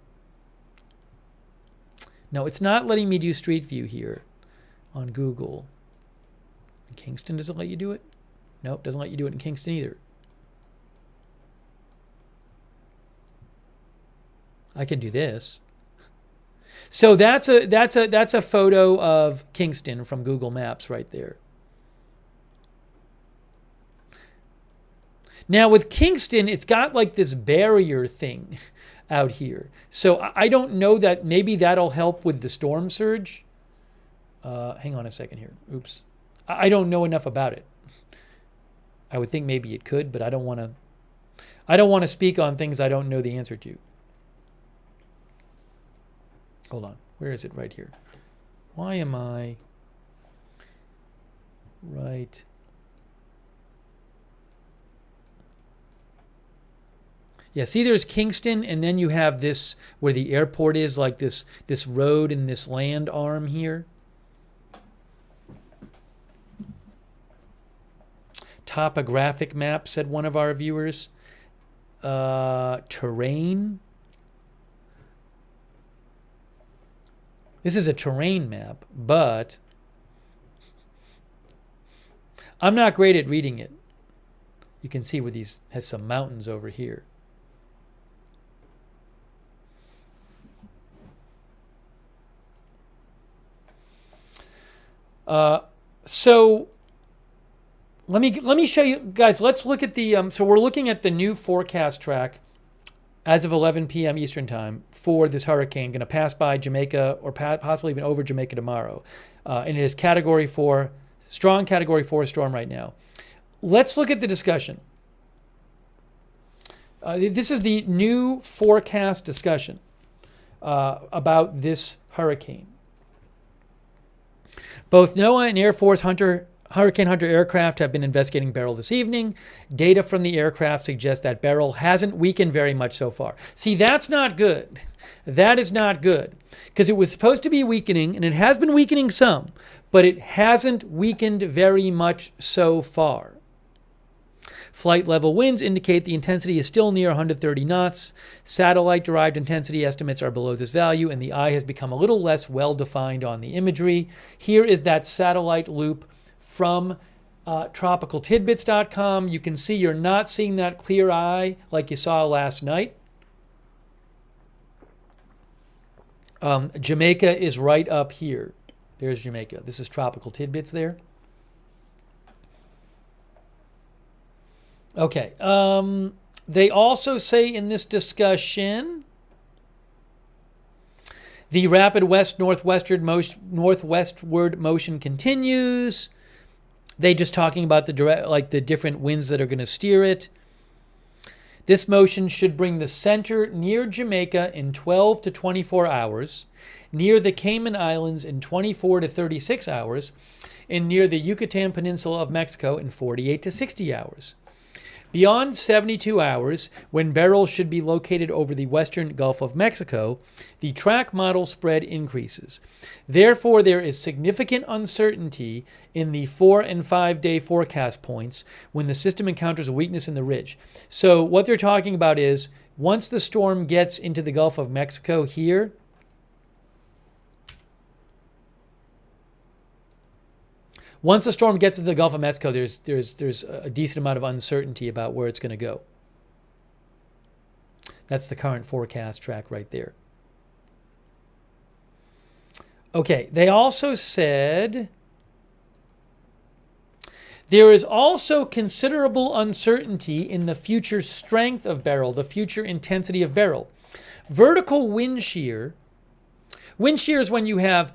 No, it's not letting me do street view here on Google. In Kingston, does it let you do it? Nope, doesn't let you do it in Kingston either. I can do this. So that's a photo of Kingston from Google Maps right there. Now with Kingston, it's got like this barrier thing out here. So I don't know that maybe that'll help with the storm surge. Hang on a second here. Oops. I don't know enough about it. I would think maybe it could, but I don't want to speak on things I don't know the answer to. Hold on. Where is it? Right here. Why am I right? Yeah, see there's Kingston, and then you have this where the airport is, like this road and this land arm here. Topographic map, said one of our viewers. Terrain. This is a terrain map, but I'm not great at reading it. You can see where these has some mountains over here. So let me show you guys. Let's look at the so we're looking at the new forecast track as of 11 p.m. Eastern time for this hurricane, going to pass by Jamaica or possibly even over Jamaica tomorrow, and it is Category 4, strong Category 4 storm right now. Let's look at the discussion. This is the new forecast discussion about this hurricane. Both NOAA and Air Force Hurricane Hunter aircraft have been investigating Beryl this evening. Data from the aircraft suggests that Beryl hasn't weakened very much so far. See, that's not good. That is not good, because it was supposed to be weakening, and it has been weakening some, but it hasn't weakened very much so far. Flight level winds indicate the intensity is still near 130 knots. Satellite-derived intensity estimates are below this value, and the eye has become a little less well-defined on the imagery. Here is that satellite loop from tropicaltidbits.com. You can see you're not seeing that clear eye like you saw last night. Jamaica is right up here. There's Jamaica. This is Tropical Tidbits there. Okay. They also say in this discussion, the rapid west-northwestward motion continues. They just talking about the different winds that are going to steer it. This motion should bring the center near Jamaica in 12 to 24 hours, near the Cayman Islands in 24 to 36 hours, and near the Yucatan Peninsula of Mexico in 48 to 60 hours. Beyond 72 hours, when Beryl should be located over the western Gulf of Mexico, the track model spread increases. Therefore, there is significant uncertainty in the 4 and 5 day forecast points when the system encounters a weakness in the ridge. So what they're talking about is once the storm gets into the Gulf of Mexico here, once the storm gets into the Gulf of Mexico, there's a decent amount of uncertainty about where it's going to go. That's the current forecast track right there. Okay, they also said there is also considerable uncertainty in the future strength of Beryl, the future intensity of Beryl. Vertical wind shear. Wind shear is when you have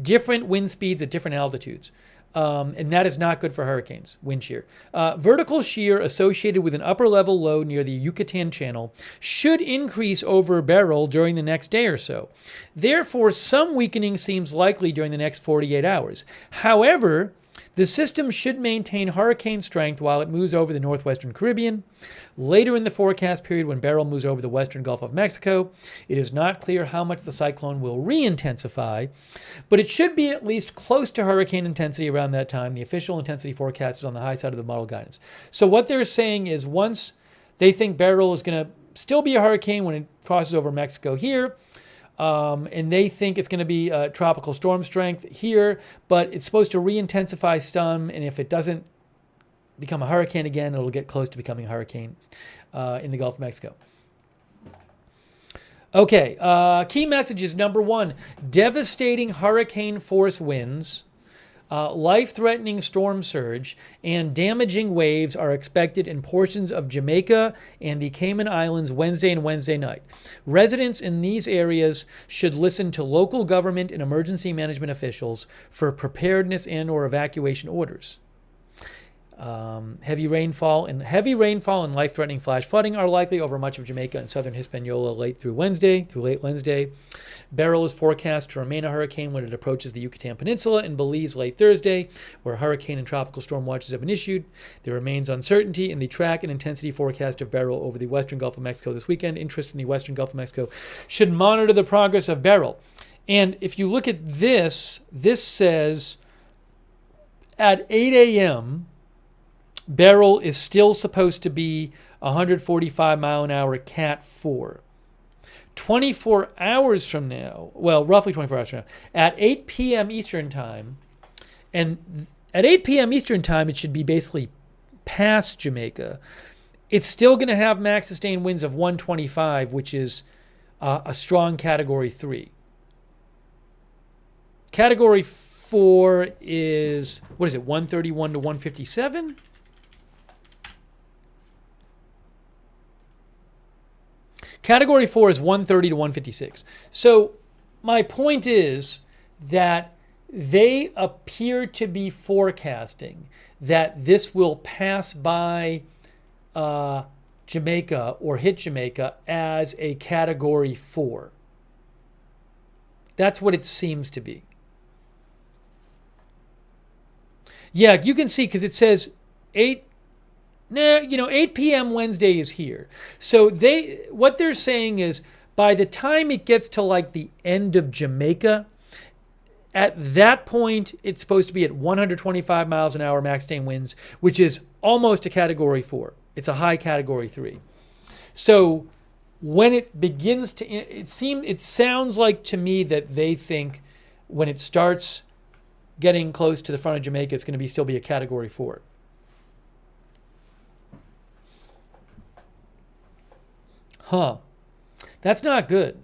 different wind speeds at different altitudes. And that is not good for hurricanes, wind shear. Vertical shear associated with an upper level low near the Yucatan Channel should increase over Beryl during the next day or so. Therefore, some weakening seems likely during the next 48 hours. However, the system should maintain hurricane strength while it moves over the northwestern Caribbean. Later in the forecast period, when Beryl moves over the western Gulf of Mexico, it is not clear how much the cyclone will re-intensify, but it should be at least close to hurricane intensity around that time. The official intensity forecast is on the high side of the model guidance. So what they're saying is once they think Beryl is going to still be a hurricane when it crosses over Mexico here, and they think it's going to be tropical storm strength here, but it's supposed to re-intensify some, and if it doesn't become a hurricane again, it'll get close to becoming a hurricane in the Gulf of Mexico. Okay, key messages. Number one, devastating hurricane force winds, life-threatening storm surge, and damaging waves are expected in portions of Jamaica and the Cayman Islands Wednesday and Wednesday night. Residents in these areas should listen to local government and emergency management officials for preparedness and/or evacuation orders. Heavy rainfall and life-threatening flash flooding are likely over much of Jamaica and southern Hispaniola late Wednesday. Beryl is forecast to remain a hurricane when it approaches the Yucatan Peninsula and Belize late Thursday, where hurricane and tropical storm watches have been issued. There remains uncertainty in the track and intensity forecast of Beryl over the western Gulf of Mexico this weekend. Interests in the western Gulf of Mexico should monitor the progress of Beryl. And if you look at this says at 8 a.m., Beryl is still supposed to be 145 mile an hour Cat 4. 24 hours from now, well, roughly 24 hours from now, at 8 p.m. Eastern time, and at 8 p.m. Eastern time, it should be basically past Jamaica. It's still going to have max sustained winds of 125, which is a strong Category 3. Category 4 is, 131 to 157? Category 4 is 130 to 156. So my point is that they appear to be forecasting that this will pass by Jamaica or hit Jamaica as a Category 4. That's what it seems to be. Yeah, you can see because it says 8 p.m. Wednesday is here. So what they're saying is by the time it gets to like the end of Jamaica, at that point, it's supposed to be at 125 miles an hour max sustained winds, which is almost a Category 4. It's a high Category 3. So when it begins to, it sounds like to me that they think when it starts getting close to the front of Jamaica, it's going to still be a Category 4. Huh. That's not good.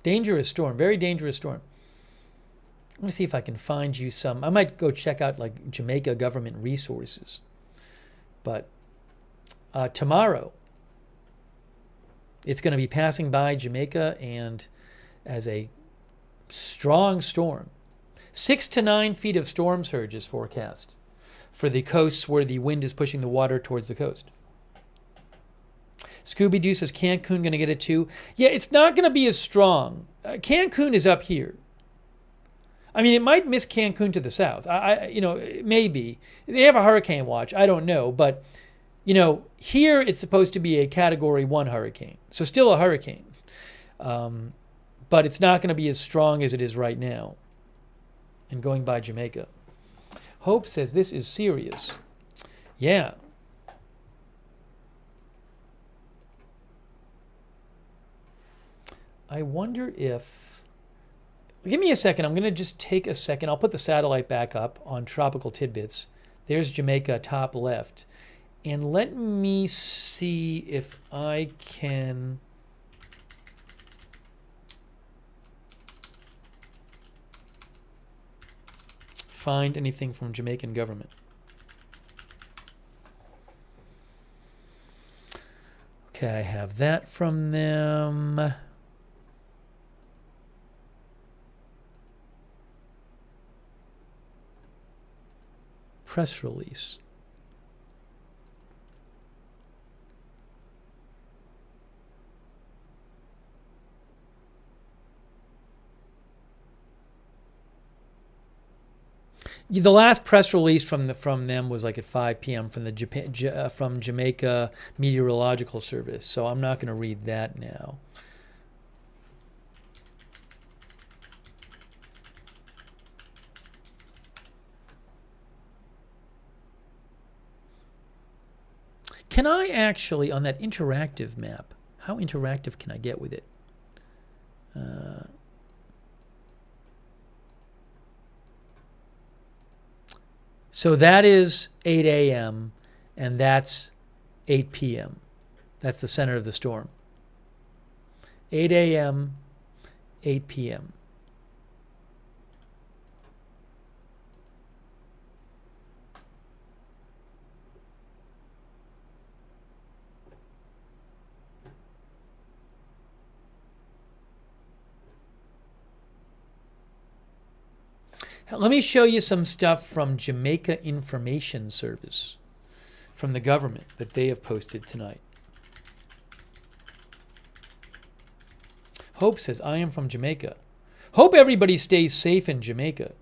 Dangerous storm. Very dangerous storm. Let me see if I can find you some. I might go check out like Jamaica government resources. But tomorrow, it's going to be passing by Jamaica and as a strong storm. 6 to 9 feet of storm surge is forecast for the coasts where the wind is pushing the water towards the coast. Scooby-Doo says Cancun going to get it too. Yeah, it's not going to be as strong. Cancun is up here. I mean, it might miss Cancun to the south. Maybe. They have a hurricane watch. I don't know. But, here it's supposed to be a Category 1 hurricane. So still a hurricane. But it's not going to be as strong as it is right now. And going by Jamaica. Hope says this is serious. Yeah. I wonder if... Give me a second. I'm going to just take a second. I'll put the satellite back up on Tropical Tidbits. There's Jamaica, top left. And let me see if I can... find anything from Jamaican government. Okay, I have that from them. Press release. The last press release from them was like at 5 p.m. from Jamaica Meteorological Service. So I'm not going to read that now. Can I actually, on that interactive map, how interactive can I get with it? So that is 8 a.m. and that's 8 p.m. That's the center of the storm. 8 a.m., 8 p.m. Let me show you some stuff from Jamaica Information Service from the government that they have posted tonight. Hope says, I am from Jamaica. Hope everybody stays safe in Jamaica.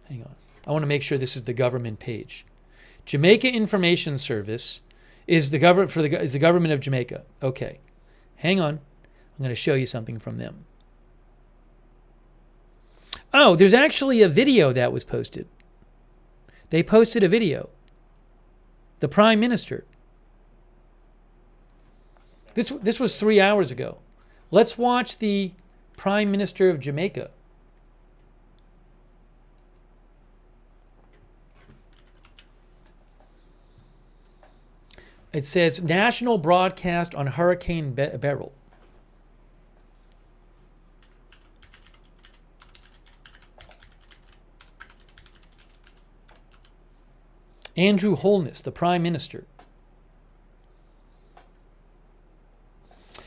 Hang on. I want to make sure this is the government page. Jamaica Information Service is the government of Jamaica. Okay. Hang on. I'm going to show you something from them. Oh, there's actually a video that was posted. They posted a video. The Prime Minister. This was 3 hours ago. Let's watch the Prime Minister of Jamaica. It says national broadcast on Hurricane Beryl. Andrew Holness, the Prime Minister.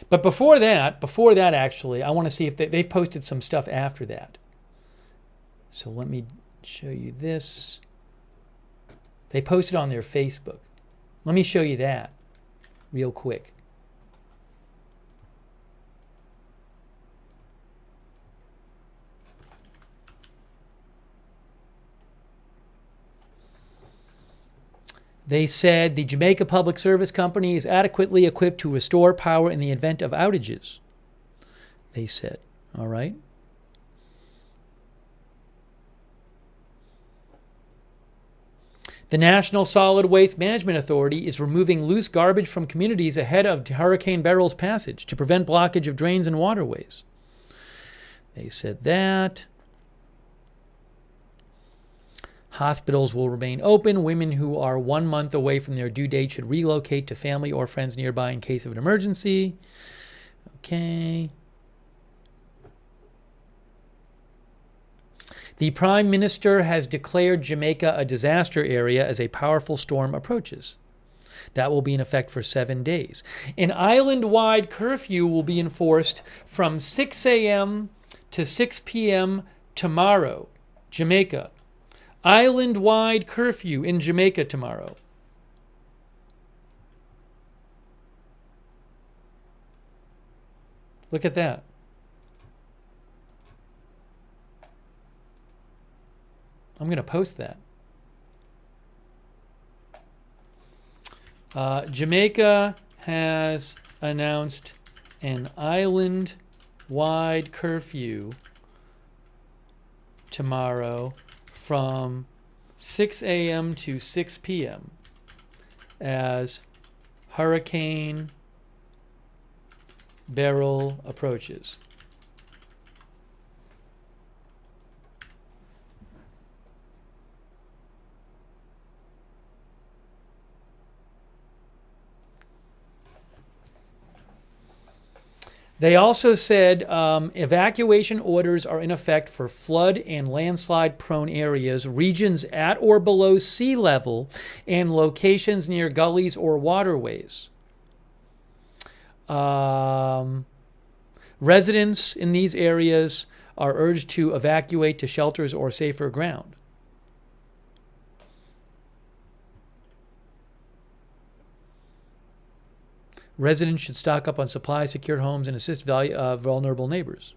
But before that actually, I want to see if they've posted some stuff after that. So let me show you this. They posted on their Facebook. Let me show you that real quick. They said the Jamaica Public Service Company is adequately equipped to restore power in the event of outages. They said, all right. The National Solid Waste Management Authority is removing loose garbage from communities ahead of Hurricane Beryl's passage to prevent blockage of drains and waterways. They said that. Hospitals will remain open. Women who are 1 month away from their due date should relocate to family or friends nearby in case of an emergency. Okay. The Prime Minister has declared Jamaica a disaster area as a powerful storm approaches. That will be in effect for 7 days. An island-wide curfew will be enforced from 6 a.m. to 6 p.m. tomorrow. Jamaica. Island-wide curfew in Jamaica tomorrow. Look at that. I'm going to post that. Jamaica has announced an island-wide curfew tomorrow from 6 a.m. to 6 p.m. as Hurricane Beryl approaches. They also said evacuation orders are in effect for flood and landslide prone areas, regions at or below sea level, and locations near gullies or waterways. Residents in these areas are urged to evacuate to shelters or safer ground. Residents should stock up on supplies, secure homes, and assist vulnerable neighbors.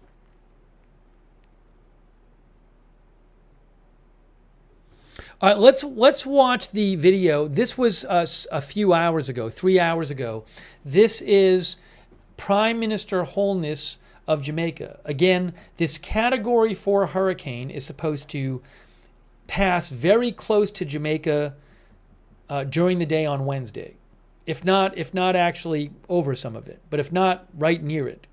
All right, let's watch the video. This was a few hours ago, 3 hours ago. This is Prime Minister Holness of Jamaica. Again, this Category 4 hurricane is supposed to pass very close to Jamaica during the day on Wednesday. If not actually over some of it, but if not, right near it.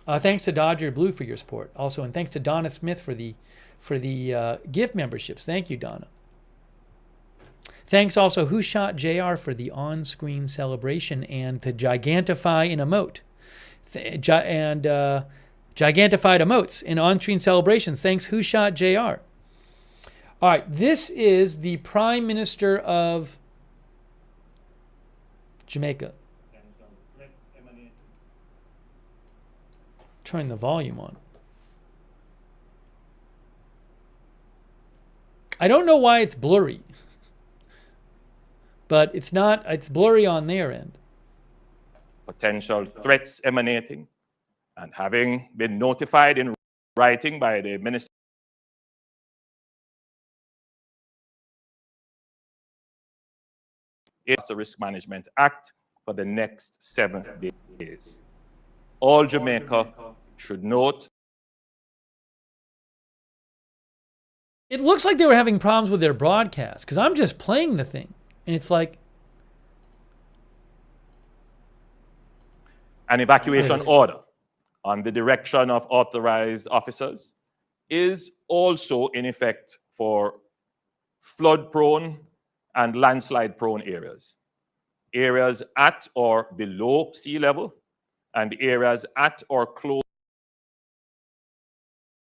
Thanks to Dodger Blue for your support, also, and thanks to Donna Smith for the gift memberships. Thank you, Donna. Thanks also Who Shot JR for the on-screen celebration and the Gigantify in emote, and Gigantified emotes in on-screen celebrations. Thanks Who Shot JR. All right, this is the Prime Minister of Jamaica. Turning the volume on. I don't know why it's blurry, but it's not. It's blurry on their end. Potential threats emanating, and having been notified in writing by the Minister is a Risk Management Act for the next 7 days. All Jamaica should note. It looks like they were having problems with their broadcast because I'm just playing the thing. And it's like... An evacuation order on the direction of authorized officers is also in effect for flood-prone and landslide-prone areas, areas at or below sea level, and areas at or close.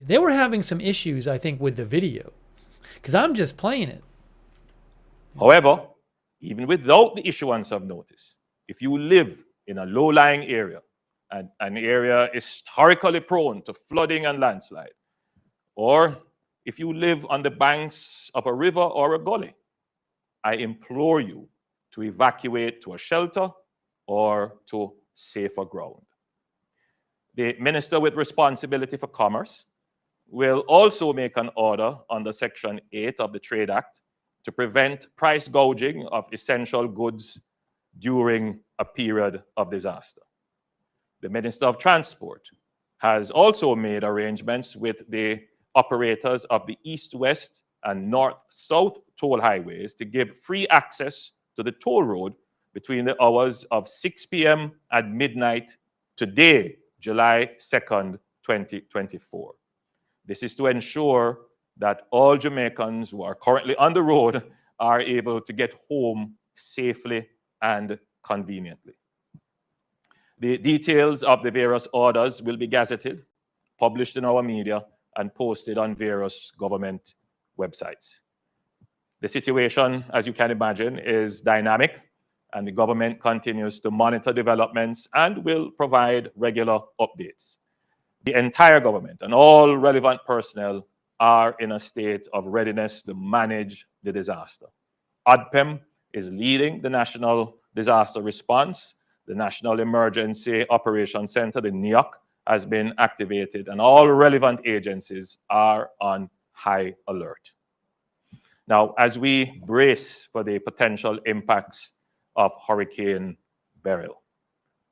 They were having some issues, I think, with the video, because I'm just playing it. However, even without the issuance of notice, if you live in a low-lying area and an area is historically prone to flooding and landslide, or if you live on the banks of a river or a gully, I implore you to evacuate to a shelter or to safer ground. The Minister with responsibility for commerce will also make an order under Section 8 of the Trade Act to prevent price gouging of essential goods during a period of disaster. The Minister of Transport has also made arrangements with the operators of the east-west and north-south toll highways to give free access to the toll road between the hours of 6 p.m. and midnight today, July 2nd, 2024. This is to ensure that all Jamaicans who are currently on the road are able to get home safely and conveniently. The details of the various orders will be gazetted, published in our media, and posted on various government websites. The situation, as you can imagine, is dynamic, and the government continues to monitor developments and will provide regular updates. The entire government and all relevant personnel are in a state of readiness to manage the disaster. ODPEM is leading the National Disaster Response. The National Emergency Operations Center, the NEOC, has been activated, and all relevant agencies are on high alert. Now, as we brace for the potential impacts of Hurricane Beryl,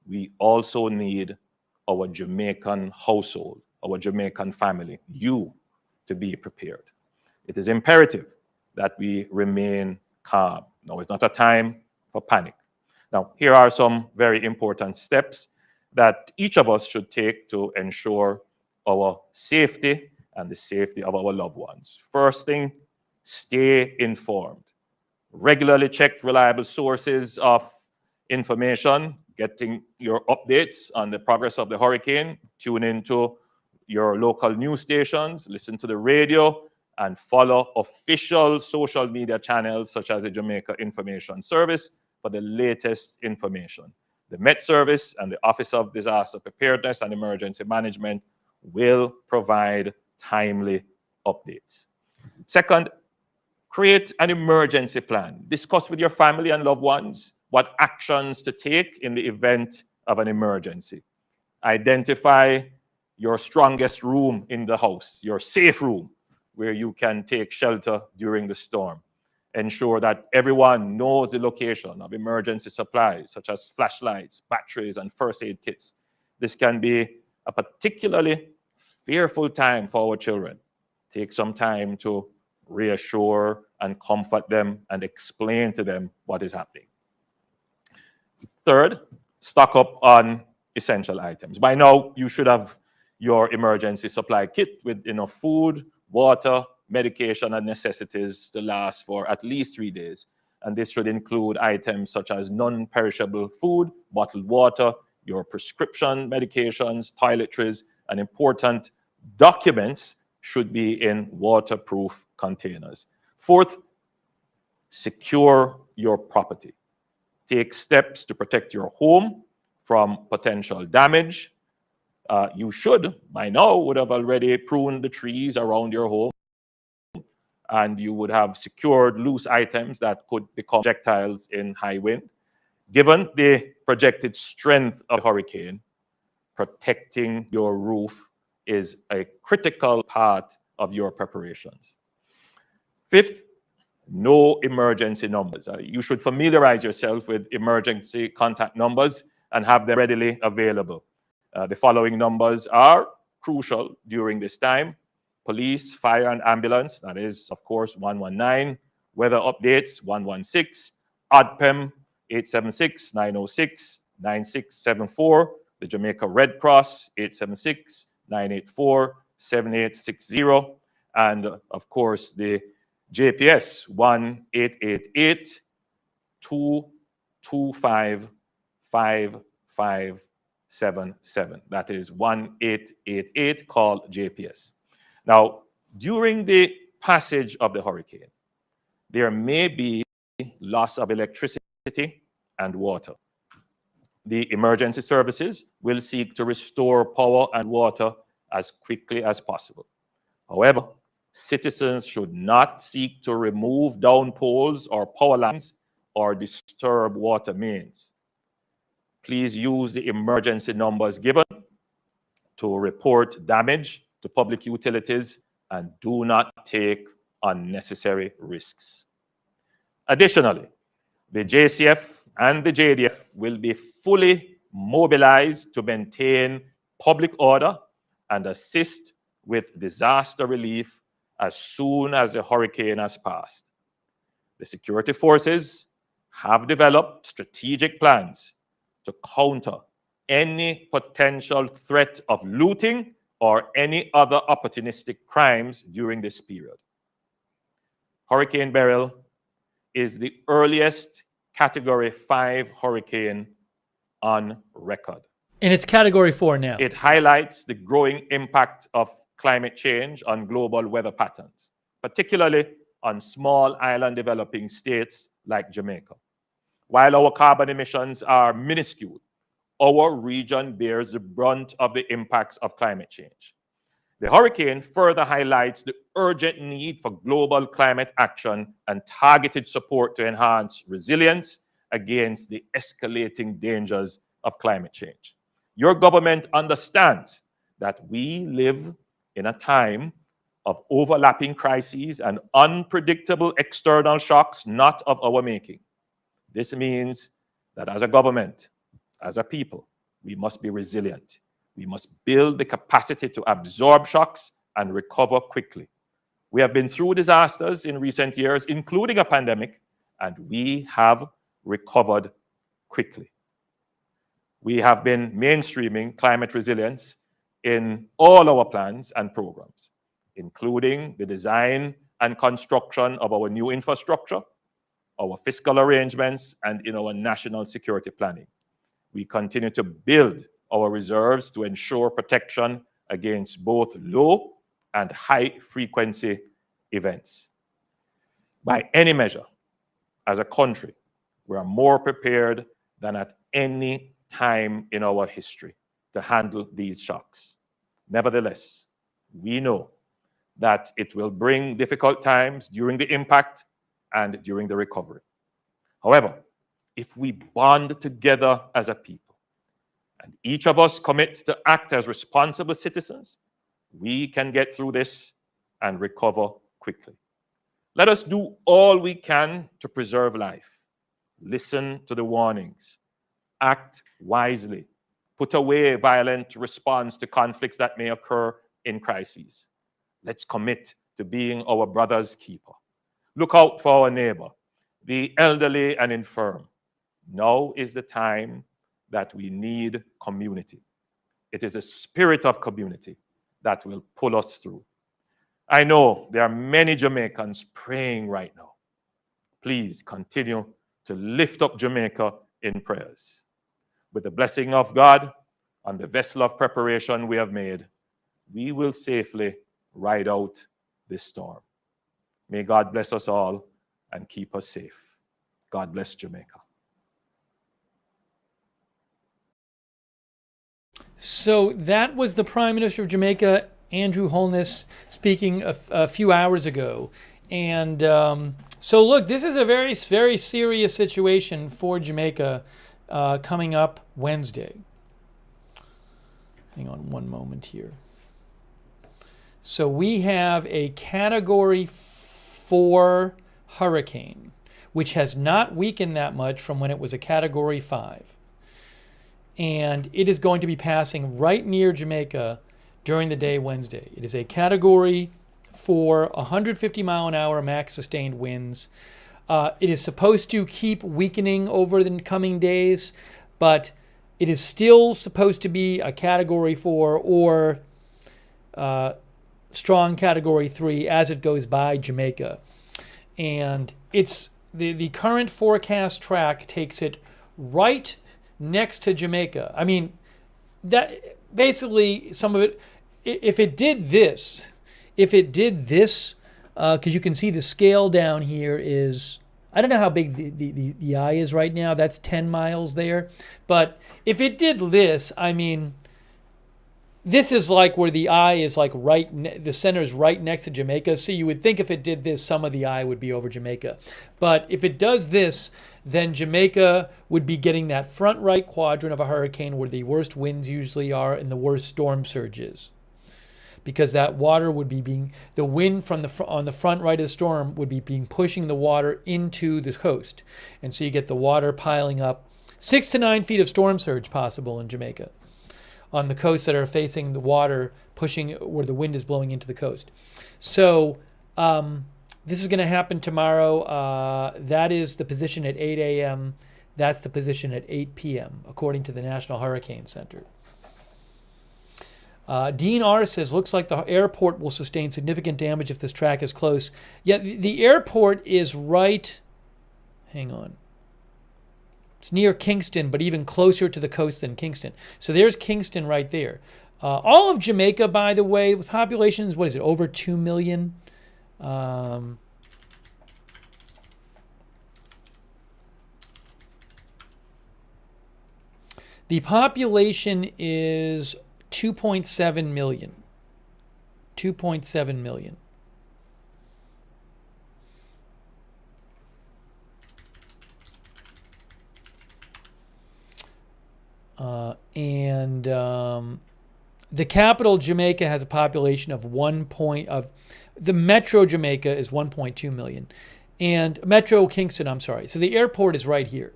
we also need our Jamaican household, our Jamaican family, you, to be prepared. It is imperative that we remain calm. Now, it's not a time for panic. Now, here are some very important steps that each of us should take to ensure our safety and the safety of our loved ones. First thing, stay informed. Regularly check reliable sources of information, getting your updates on the progress of the hurricane. Tune into your local news stations, listen to the radio, and follow official social media channels such as the Jamaica Information Service for the latest information. The Met Service and the Office of Disaster Preparedness and Emergency Management will provide timely updates. Second, create an emergency plan. Discuss with your family and loved ones what actions to take in the event of an emergency. Identify your strongest room in the house, your safe room, where you can take shelter during the storm. Ensure that everyone knows the location of emergency supplies, such as flashlights, batteries, and first aid kits. This can be a particularly fearful time for our children. Take some time to reassure and comfort them and explain to them what is happening. Third, stock up on essential items. By now, you should have your emergency supply kit with enough food, water, medication, and necessities to last for at least 3 days. And this should include items such as non-perishable food, bottled water, your prescription medications, toiletries, and important documents should be in waterproof containers. Fourth, secure your property. Take steps to protect your home from potential damage. You should, by now, would have already pruned the trees around your home, and you would have secured loose items that could become projectiles in high wind. Given the projected strength of the hurricane, protecting your roof is a critical part of your preparations. Fifth, know emergency numbers. You should familiarize yourself with emergency contact numbers and have them readily available. The following numbers are crucial during this time: police, fire, and ambulance, that is, of course, 119, weather updates, 116, ODPEM, 876-906-9674, the Jamaica Red Cross, 876-984-7860, and, of course, the JPS 1-888-225-5577. That is 1-888, call JPS. Now, during the passage of the hurricane, there may be loss of electricity and water. The emergency services will seek to restore power and water as quickly as possible. However, citizens should not seek to remove down poles or power lines or disturb water mains. Please use the emergency numbers given to report damage to public utilities and do not take unnecessary risks. Additionally, the JCF and the JDF will be fully mobilized to maintain public order and assist with disaster relief as soon as the hurricane has passed. The security forces have developed strategic plans to counter any potential threat of looting or any other opportunistic crimes during this period. Hurricane Beryl is the earliest Category 5 hurricane on record. And it's Category 4 now. It highlights the growing impact of climate change on global weather patterns, particularly on small island developing states like Jamaica. While our carbon emissions are minuscule, our region bears the brunt of the impacts of climate change. The hurricane further highlights the urgent need for global climate action and targeted support to enhance resilience against the escalating dangers of climate change. Your government understands that we live in a time of overlapping crises and unpredictable external shocks not of our making. This means that as a government, as a people, we must be resilient. We must build the capacity to absorb shocks and recover quickly. We have been through disasters in recent years, including a pandemic, and we have recovered quickly. We have been mainstreaming climate resilience in all our plans and programs, including the design and construction of our new infrastructure, our fiscal arrangements, and in our national security planning. We continue to build our reserves to ensure protection against both low and high frequency events. By any measure, as a country, we are more prepared than at any time in our history to handle these shocks. Nevertheless, we know that it will bring difficult times during the impact and during the recovery. However, if we bond together as a people, and each of us commit to act as responsible citizens, we can get through this and recover quickly. Let us do all we can to preserve life. Listen to the warnings. Act wisely. Put away violent response to conflicts that may occur in crises. Let's commit to being our brother's keeper. Look out for our neighbor, the elderly and infirm. Now is the time that we need community. It is a spirit of community that will pull us through. I know there are many Jamaicans praying right now. Please continue to lift up Jamaica in prayers. With the blessing of God on the vessel of preparation we have made, we will safely ride out this storm. May God bless us all and keep us safe. God bless Jamaica. So that was the Prime Minister of Jamaica, Andrew Holness, speaking a few hours ago. And so look, this is a very, very serious situation for Jamaica coming up Wednesday. Hang on one moment here. So we have a Category 4 hurricane, which has not weakened that much from when it was a Category 5. And it is going to be passing right near Jamaica during the day Wednesday. It is a Category 4, 150 mile an hour max sustained winds. It is supposed to keep weakening over the coming days, but it is still supposed to be a Category 4 or strong Category 3 as it goes by Jamaica. and it's the current forecast track takes it right next to Jamaica. I mean, that basically some of it. If it did this, because you can see the scale down here is, I don't know how big the eye is right now. That's 10 miles there. But if it did this, I mean, this is like where the eye is like the center is right next to Jamaica. So you would think if it did this, some of the eye would be over Jamaica. But if it does this, then Jamaica would be getting that front right quadrant of a hurricane where the worst winds usually are and the worst storm surges. Because that water would be the wind from on the front right of the storm would be pushing the water into the coast. And so you get the water piling up, 6 to 9 feet of storm surge possible in Jamaica on the coasts that are facing the water pushing where the wind is blowing into the coast. So this is going to happen tomorrow. That is the position at 8 a.m. That's the position at 8 p.m., according to the National Hurricane Center. Dean R. says, looks like the airport will sustain significant damage if this track is close. Yeah, the airport is right, hang on. It's near Kingston, but even closer to the coast than Kingston. So there's Kingston right there. All of Jamaica, by the way, with populations, what is it, over 2 million? The population is 2.7 million. 2.7 million. The capital, Jamaica, has a population of the metro Jamaica is 1.2 million. And metro Kingston, I'm sorry. So the airport is right here.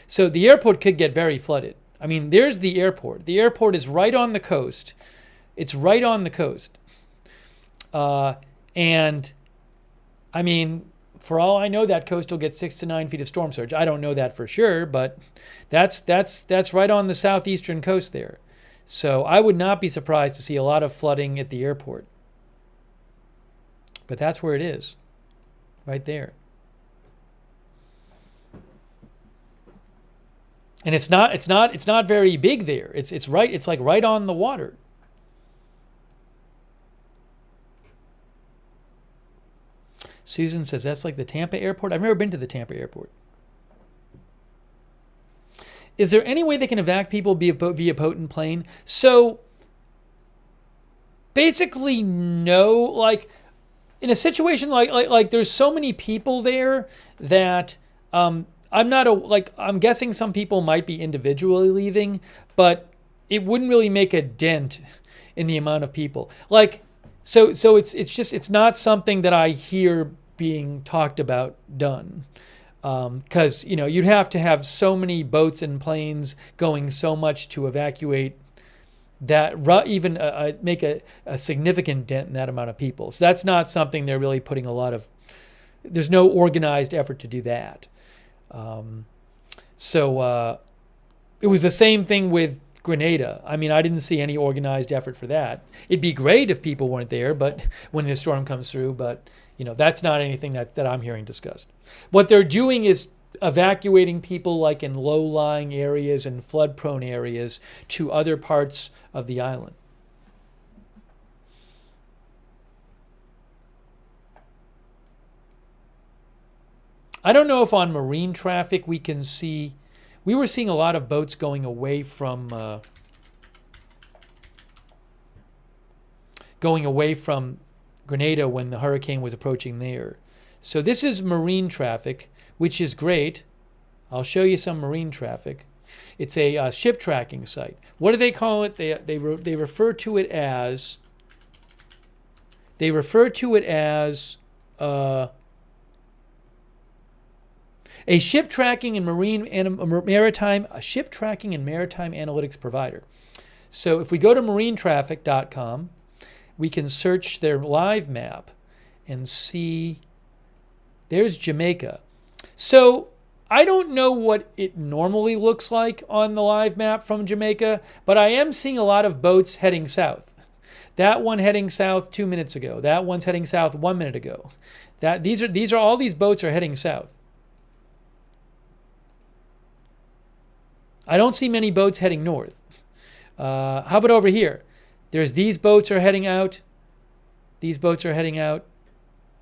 So the airport could get very flooded. I mean, there's the airport. The airport is right on the coast. It's right on the coast. And, I mean, for all I know, that coast will get 6 to 9 feet of storm surge. I don't know that for sure, but that's right on the southeastern coast there. So I would not be surprised to see a lot of flooding at the airport. But that's where it is, right there. And it's not very big there. It's like right on the water. Susan says that's like the Tampa airport. I've never been to the Tampa airport. Is there any way they can evac people via potent plane? So basically no. Like in a situation like there's so many people there that I'm guessing some people might be individually leaving, but it wouldn't really make a dent in the amount of people. Like, so it's not something that I hear being talked about done. Because, you'd have to have so many boats and planes going so much to evacuate that even make a significant dent in that amount of people. So that's not something they're really putting a lot of, there's no organized effort to do that. It was the same thing with Grenada. I mean, I didn't see any organized effort for that. It'd be great if people weren't there, but when the storm comes through, but that's not anything that I'm hearing discussed. What they're doing is evacuating people like in low-lying areas and flood-prone areas to other parts of the island. I don't know if on marine traffic we can see, we were seeing a lot of boats going away from Grenada when the hurricane was approaching there. So this is marine traffic, which is great. I'll show you some marine traffic. It's a ship tracking site. What do they call it? They refer to it as a ship tracking and maritime analytics provider. So if we go to marinetraffic.com, we can search their live map and see there's Jamaica. So I don't know what it normally looks like on the live map from Jamaica, but I am seeing a lot of boats heading south. That one heading south 2 minutes ago. That one's heading south 1 minute ago. These are all these boats are heading south. I don't see many boats heading north. How about over here? There's these boats are heading out. These boats are heading out.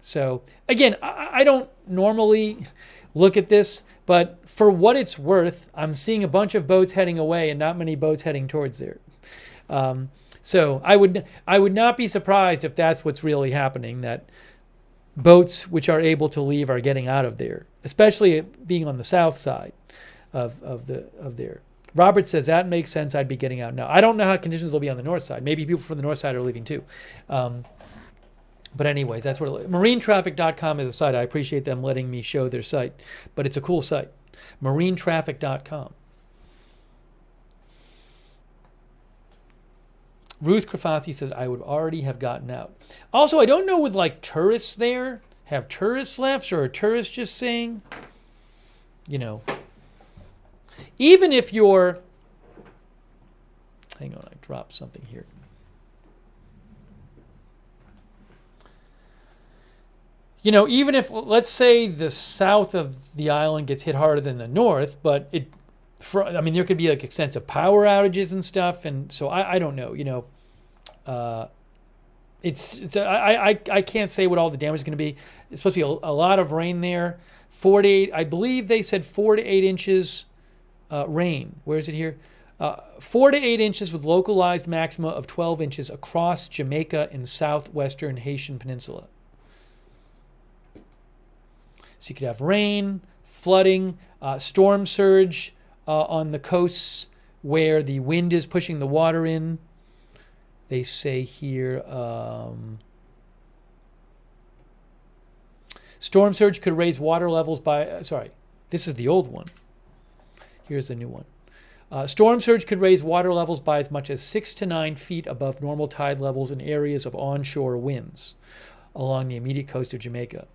So again, I don't normally look at this, but for what it's worth, I'm seeing a bunch of boats heading away and not many boats heading towards there. So I would not be surprised if that's what's really happening, that boats which are able to leave are getting out of there, especially being on the south side of there. Robert says that makes sense. I'd be getting out now. I don't know how conditions will be on the north side. Maybe people from the north side are leaving too. But anyways, that's what marinetraffic.com is a site. I appreciate them letting me show their site, but it's a cool site. Marinetraffic.com. Ruth Krafasi says, I would already have gotten out. Also, I don't know with like tourists there, have tourists left, or are tourists just saying, you know, even if you're, hang on, I dropped something here. You know, even if, let's say the south of the island gets hit harder than the north, but I mean, there could be like extensive power outages and stuff. And so I don't know, you know, I can't say what all the damage is going to be. It's supposed to be a lot of rain there. 4 to 8, I believe they said 4 to 8 inches rain. Where is it here? 4 to 8 inches with localized maxima of 12 inches across Jamaica and southwestern Haitian Peninsula. So you could have rain, flooding, storm surge on the coasts where the wind is pushing the water in. They say here, storm surge could raise water levels by, sorry, this is the old one. Here's the new one. Storm surge could raise water levels by as much as 6 to 9 feet above normal tide levels in areas of onshore winds along the immediate coast of Jamaica.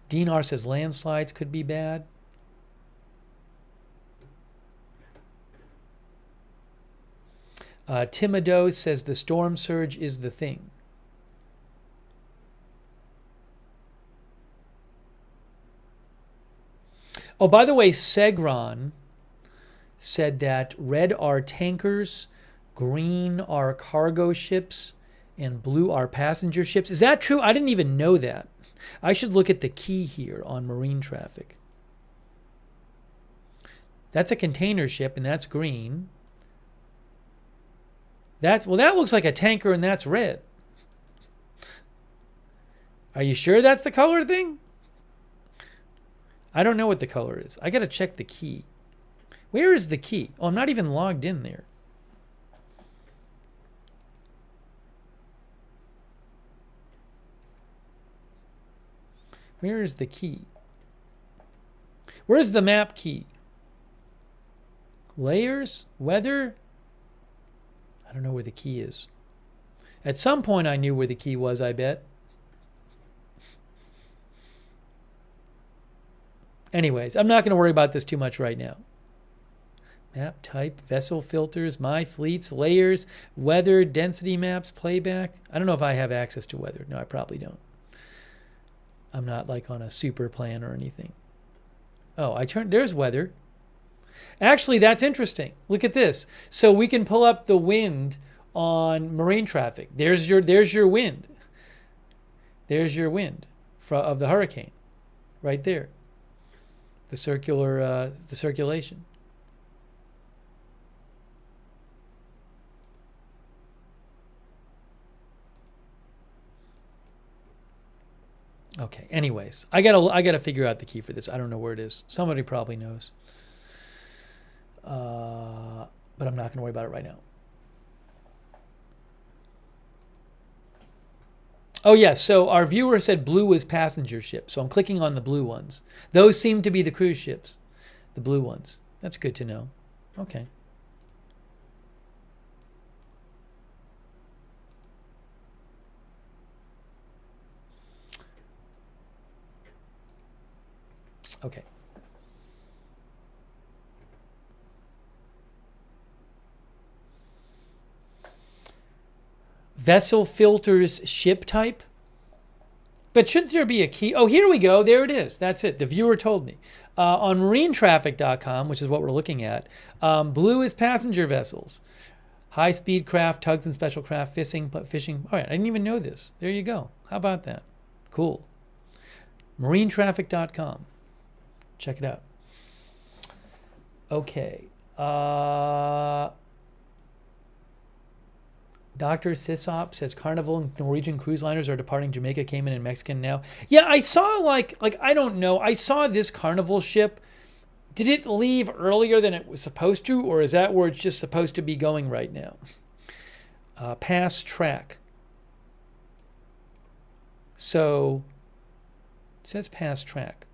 Dean R. says landslides could be bad. Timido says the storm surge is the thing. Oh, by the way, Segron said that red are tankers, green are cargo ships, and blue are passenger ships. Is that true? I didn't even know that. I should look at the key here on marine traffic. That's a container ship, and that's green. That looks like a tanker, and that's red. Are you sure that's the color thing? I don't know what the color is. I got to check the key. Where is the key? Oh, I'm not even logged in there. Where is the key? Where's the map key? Layers? Weather? I don't know where the key is. At some point I knew where the key was, I bet. Anyways, I'm not going to worry about this too much right now. Map type, vessel filters, my fleets, layers, weather, density maps, playback. I don't know if I have access to weather. No, I probably don't. I'm not like on a super plan or anything. Oh, there's weather. Actually, that's interesting. Look at this. So we can pull up the wind on marine traffic. There's your wind. There's your wind of the hurricane right there. The circulation. Okay. Anyways, I gotta figure out the key for this. I don't know where it is. Somebody probably knows. But I'm not gonna worry about it right now. Oh yes. So our viewer said blue is passenger ships. So I'm clicking on the blue ones. Those seem to be the cruise ships. The blue ones. That's good to know. Okay. Okay. Vessel filters ship type. But shouldn't there be a key? Oh, here we go. There it is. That's it. The viewer told me. On marinetraffic.com, which is what we're looking at, blue is passenger vessels. High-speed craft, tugs and special craft, fishing. All right, I didn't even know this. There you go. How about that? Cool. Marinetraffic.com. Check it out. Okay. Dr. Sisop says Carnival and Norwegian cruise liners are departing Jamaica, Cayman, and Mexican now. Yeah, I saw like I don't know. I saw this Carnival ship. Did it leave earlier than it was supposed to, or is that where it's just supposed to be going right now? Pass track. So it says pass track.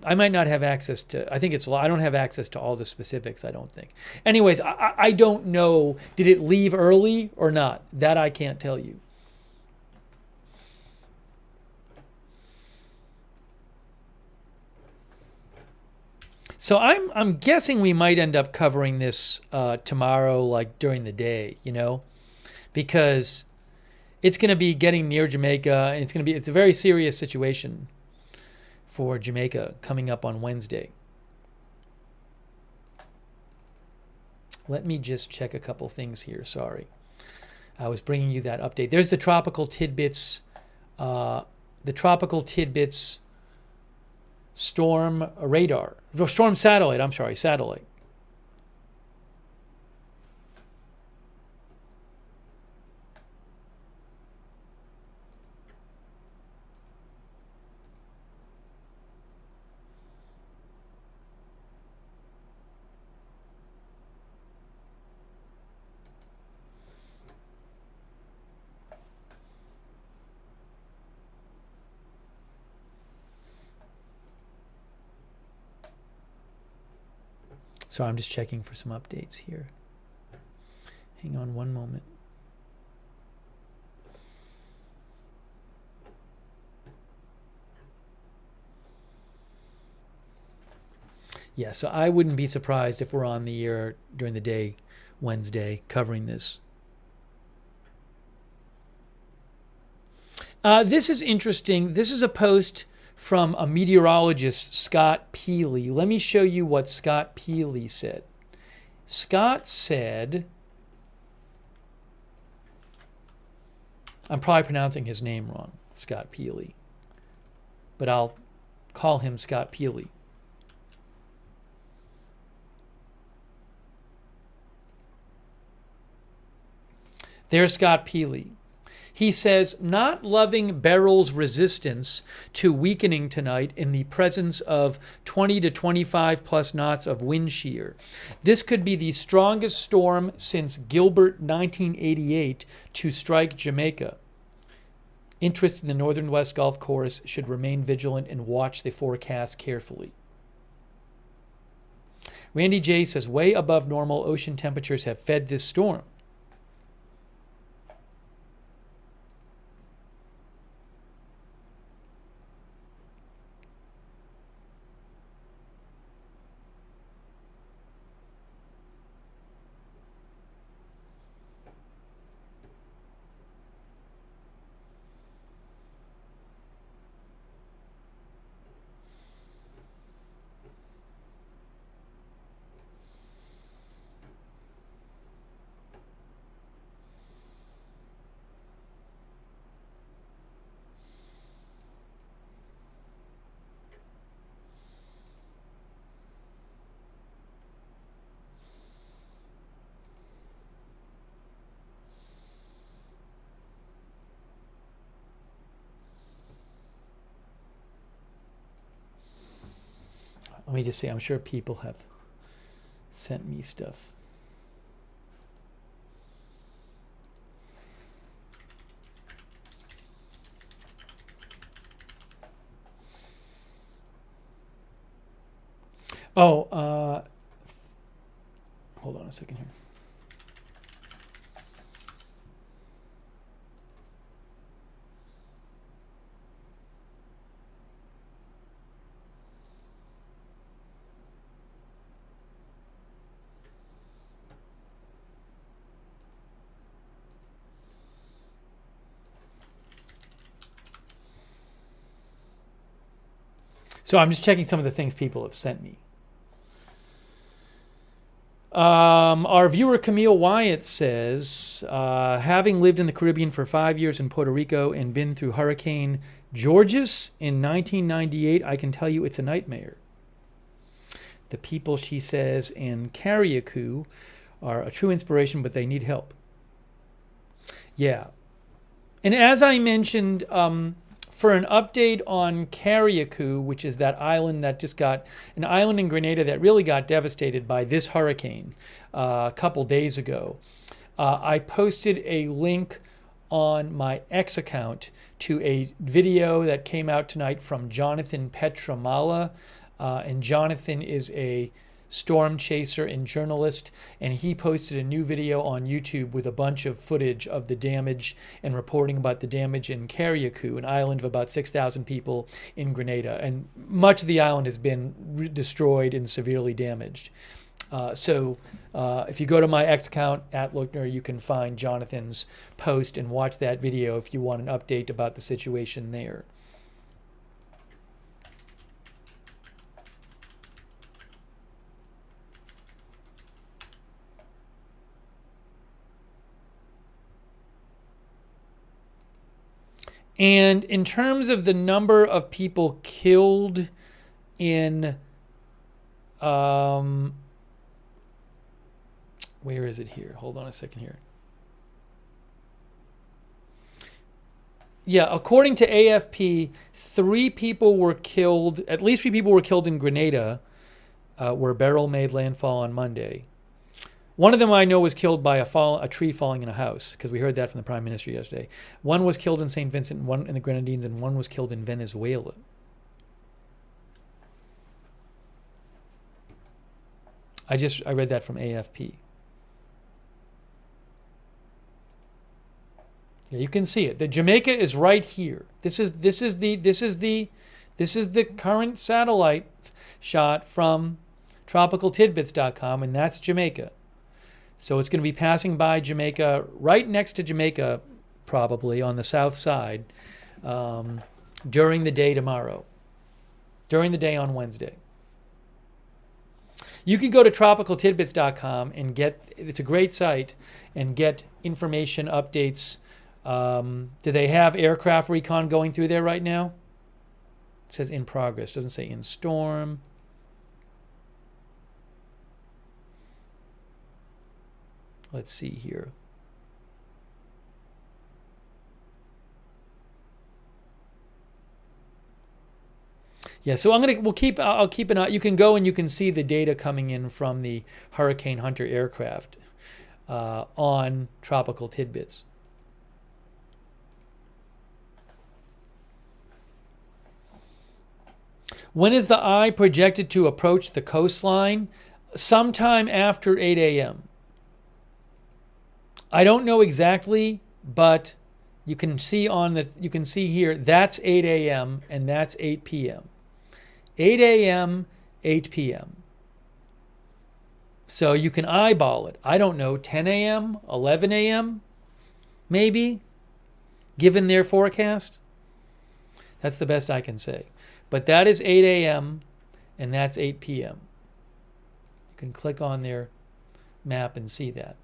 I might not have access to, I think it's, I don't have access to all the specifics, I don't think. Anyways, I don't know, did it leave early or not? That I can't tell you. So I'm guessing we might end up covering this tomorrow, like during the day, you know, because it's going to be getting near Jamaica, and it's a very serious situation for Jamaica coming up on Wednesday. Let me just check a couple things here. Sorry. I was bringing you that update. There's the Tropical Tidbits, storm radar. Storm satellite, I'm sorry, satellite. So I'm just checking for some updates here. Hang on one moment. Yeah, so I wouldn't be surprised if we're on the air during the day, Wednesday, covering this. This is interesting. This is a post from a meteorologist, Scott Peely. Let me show you what Scott Peely said. Scott said, I'm probably pronouncing his name wrong, Scott Peely, but I'll call him Scott Peely. There's Scott Peely. He says, not loving Beryl's resistance to weakening tonight in the presence of 20 to 25 plus knots of wind shear. This could be the strongest storm since Gilbert 1988 to strike Jamaica. Interest in the northern West Gulf course should remain vigilant and watch the forecast carefully. Randy J says, way above normal ocean temperatures have fed this storm. Let me just see. I'm sure people have sent me stuff. Oh, hold on a second here. So I'm just checking some of the things people have sent me. Our viewer Camille Wyatt says, having lived in the Caribbean for 5 years in Puerto Rico and been through Hurricane Georges in 1998, I can tell you it's a nightmare. The people, she says, in Carriacou are a true inspiration, but they need help. Yeah. And as I mentioned, for an update on Carriacou, which is that island that just got, an island in Grenada that really got devastated by this hurricane a couple days ago, I posted a link on my X account to a video that came out tonight from Jonathan Petramala. And Jonathan is a storm chaser and journalist, and he posted a new video on YouTube with a bunch of footage of the damage and reporting about the damage in Carriacou, an island of about 6,000 people in Grenada. And much of the island has been destroyed and severely damaged. So if you go to my X account, @Lookner, you can find Jonathan's post and watch that video if you want an update about the situation there. And in terms of the number of people killed in, where is it here? Hold on a second here. Yeah, according to AFP, 3 people were killed, at least 3 people were killed in Grenada, where Beryl made landfall on Monday. One of them I know was killed by a tree falling in a house, because we heard that from the Prime Minister yesterday. One was killed in St. Vincent, one in the Grenadines, and one was killed in Venezuela. I read that from AFP. Yeah, you can see it. The Jamaica is right here. This is the current satellite shot from tropicaltidbits.com, and that's Jamaica. So it's going to be passing by Jamaica, right next to Jamaica, probably on the south side, during the day tomorrow, during the day on Wednesday. You can go to tropicaltidbits.com and it's a great site, and get information, updates. Do they have aircraft recon going through there right now? It says in progress, doesn't say in storm. Let's see here. Yeah, so I'll keep an eye. You can go and you can see the data coming in from the Hurricane Hunter aircraft on Tropical Tidbits. When is the eye projected to approach the coastline? Sometime after 8 a.m. I don't know exactly, but you can see here, that's 8 a.m. and that's 8 p.m. 8 a.m., 8 p.m. So you can eyeball it. I don't know, 10 a.m., 11 a.m., maybe, given their forecast. That's the best I can say. But that is 8 a.m. and that's 8 p.m. You can click on their map and see that.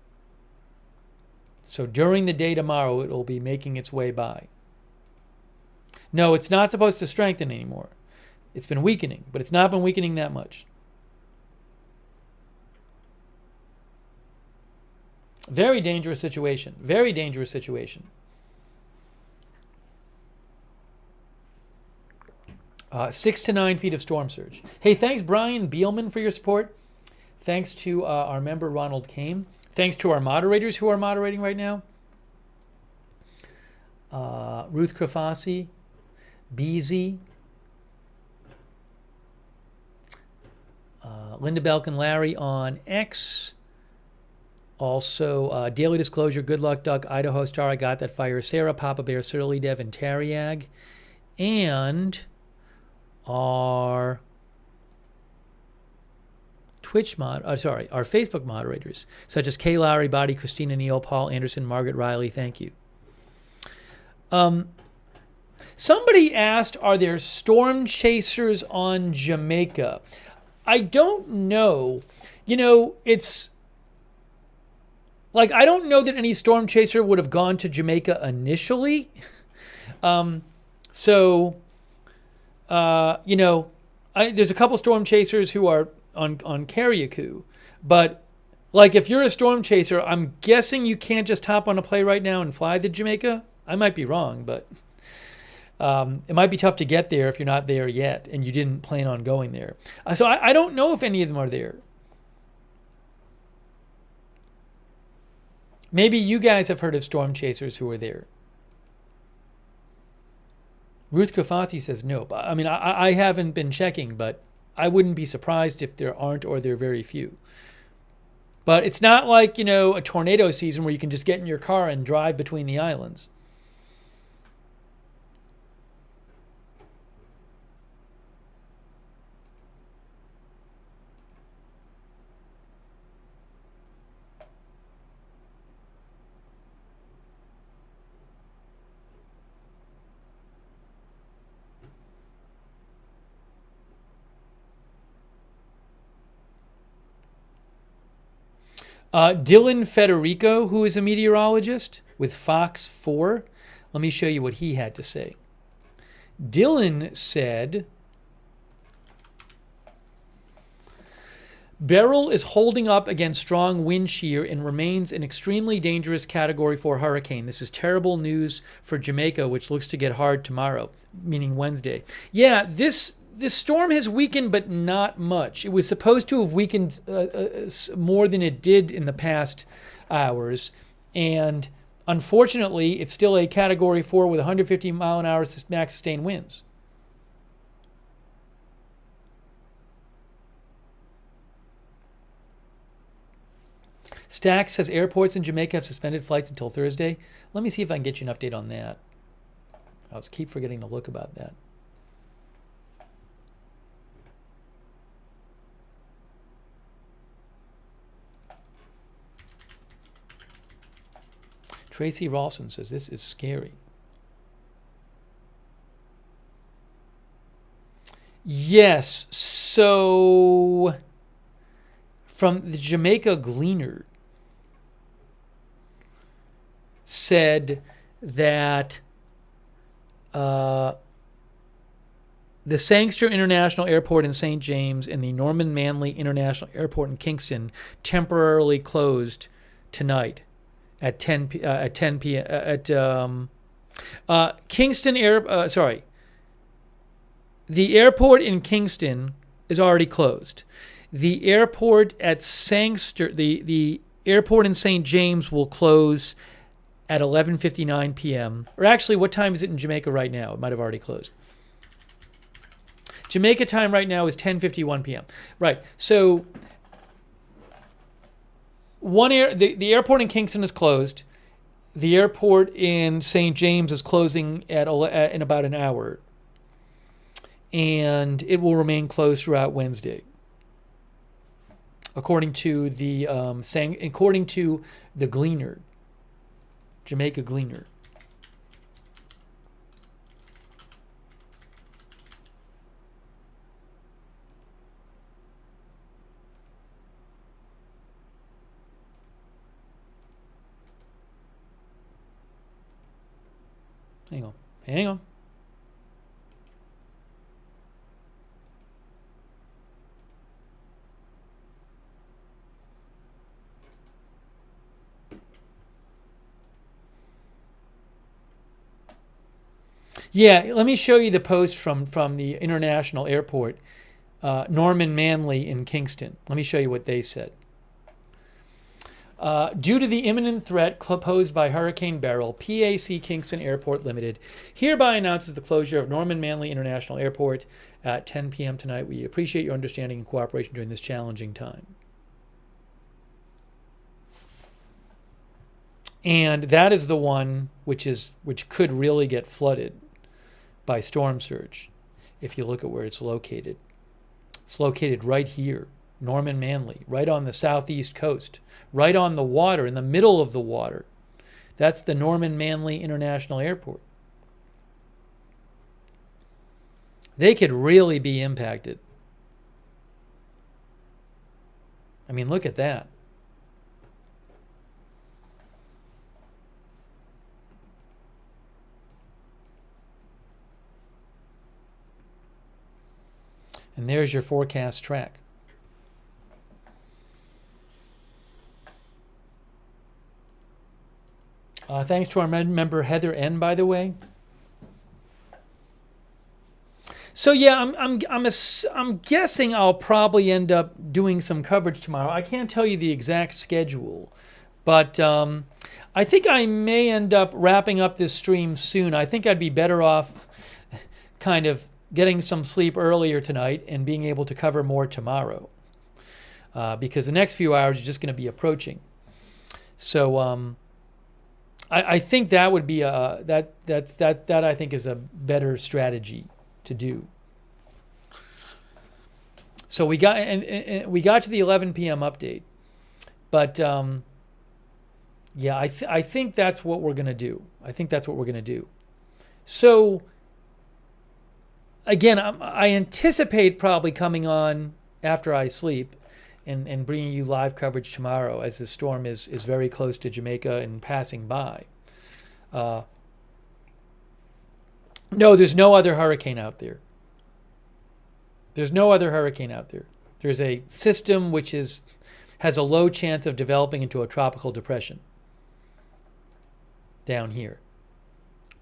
So during the day tomorrow, it will be making its way by. No, it's not supposed to strengthen anymore. It's been weakening, but it's not been weakening that much. Very dangerous situation. Very dangerous situation. 6 to 9 feet of storm surge. Hey, thanks, Brian Beelman, for your support. Thanks to our member, Ronald Kame. Thanks to our moderators who are moderating right now. Ruth Krafasi, Beezy, Linda Belkin, Larry on X. Also, Daily Disclosure, Good Luck Duck, Idaho Star, I Got That Fire, Sarah, Papa Bear, Surly Dev, and Tariag. And our our Facebook moderators, such as Kay Lowry, Body, Christina Neal, Paul Anderson, Margaret Riley. Thank you. Somebody asked, are there storm chasers on Jamaica? I don't know. You know, it's like, I don't know that any storm chaser would have gone to Jamaica initially. You know, there's a couple storm chasers who are on Carriacou, but like, if you're a storm chaser, I'm guessing you can't just hop on a plane right now and fly to Jamaica. I might be wrong, but it might be tough to get there if you're not there yet and you didn't plan on going there. So I don't know if any of them are there. Maybe you guys have heard of storm chasers who are there. Ruth Kafati says no. I mean, I haven't been checking, but I wouldn't be surprised if there aren't, or there are very few. But it's not like, you know, a tornado season where you can just get in your car and drive between the islands. Dylan Federico, who is a meteorologist with Fox 4, let me show you what he had to say. Dylan said, Beryl is holding up against strong wind shear and remains an extremely dangerous Category 4 hurricane. This is terrible news for Jamaica, which looks to get hard tomorrow, meaning Wednesday. Yeah, this storm has weakened, but not much. It was supposed to have weakened more than it did in the past hours. And unfortunately, it's still a Category 4 with 150 mile an hour max sustained winds. Stack says airports in Jamaica have suspended flights until Thursday. Let me see if I can get you an update on that. I keep forgetting to look about that. Tracy Ralston says this is scary. Yes, so from the Jamaica Gleaner said that the Sangster International Airport in St. James and the Norman Manley International Airport in Kingston temporarily closed tonight at 10 p.m. at Kingston Air. The airport in Kingston is already closed. The airport at Sangster, the airport in St. James will close at 11:59 p.m. Or actually, what time is it in Jamaica right now? It might have already closed. Jamaica time right now is 10:51 p.m. Right. So the airport in Kingston is closed. The airport in St. James is closing in about an hour. And it will remain closed throughout Wednesday. According to the Gleaner, Jamaica Gleaner. Hang on. Yeah, let me show you the post from the international airport, Norman Manley in Kingston. Let me show you what they said. Due to the imminent threat posed by Hurricane Beryl, PAC Kingston Airport Limited hereby announces the closure of Norman Manley International Airport at 10 p.m. tonight. We appreciate your understanding and cooperation during this challenging time. And that is the one which could really get flooded by storm surge if you look at where it's located. It's located right here, Norman Manley, right on the southeast coast, right on the water, in the middle of the water. That's the Norman Manley International Airport. They could really be impacted. I mean, look at that. And there's your forecast track. Thanks to our member Heather N, by the way. So yeah, I'm guessing I'll probably end up doing some coverage tomorrow. I can't tell you the exact schedule, but I think I may end up wrapping up this stream soon. I think I'd be better off kind of getting some sleep earlier tonight and being able to cover more tomorrow, because the next few hours are just going to be approaching. So I think that would be that I think is a better strategy to do. So we got and we got to the 11 p.m. update, but yeah, I think that's what we're gonna do. I think that's what we're gonna do. So again, I anticipate probably coming on after I sleep and bringing you live coverage tomorrow, as the storm is very close to Jamaica and passing by. No, there's no other hurricane out there. There's no other hurricane out there. There's a system which has a low chance of developing into a tropical depression down here.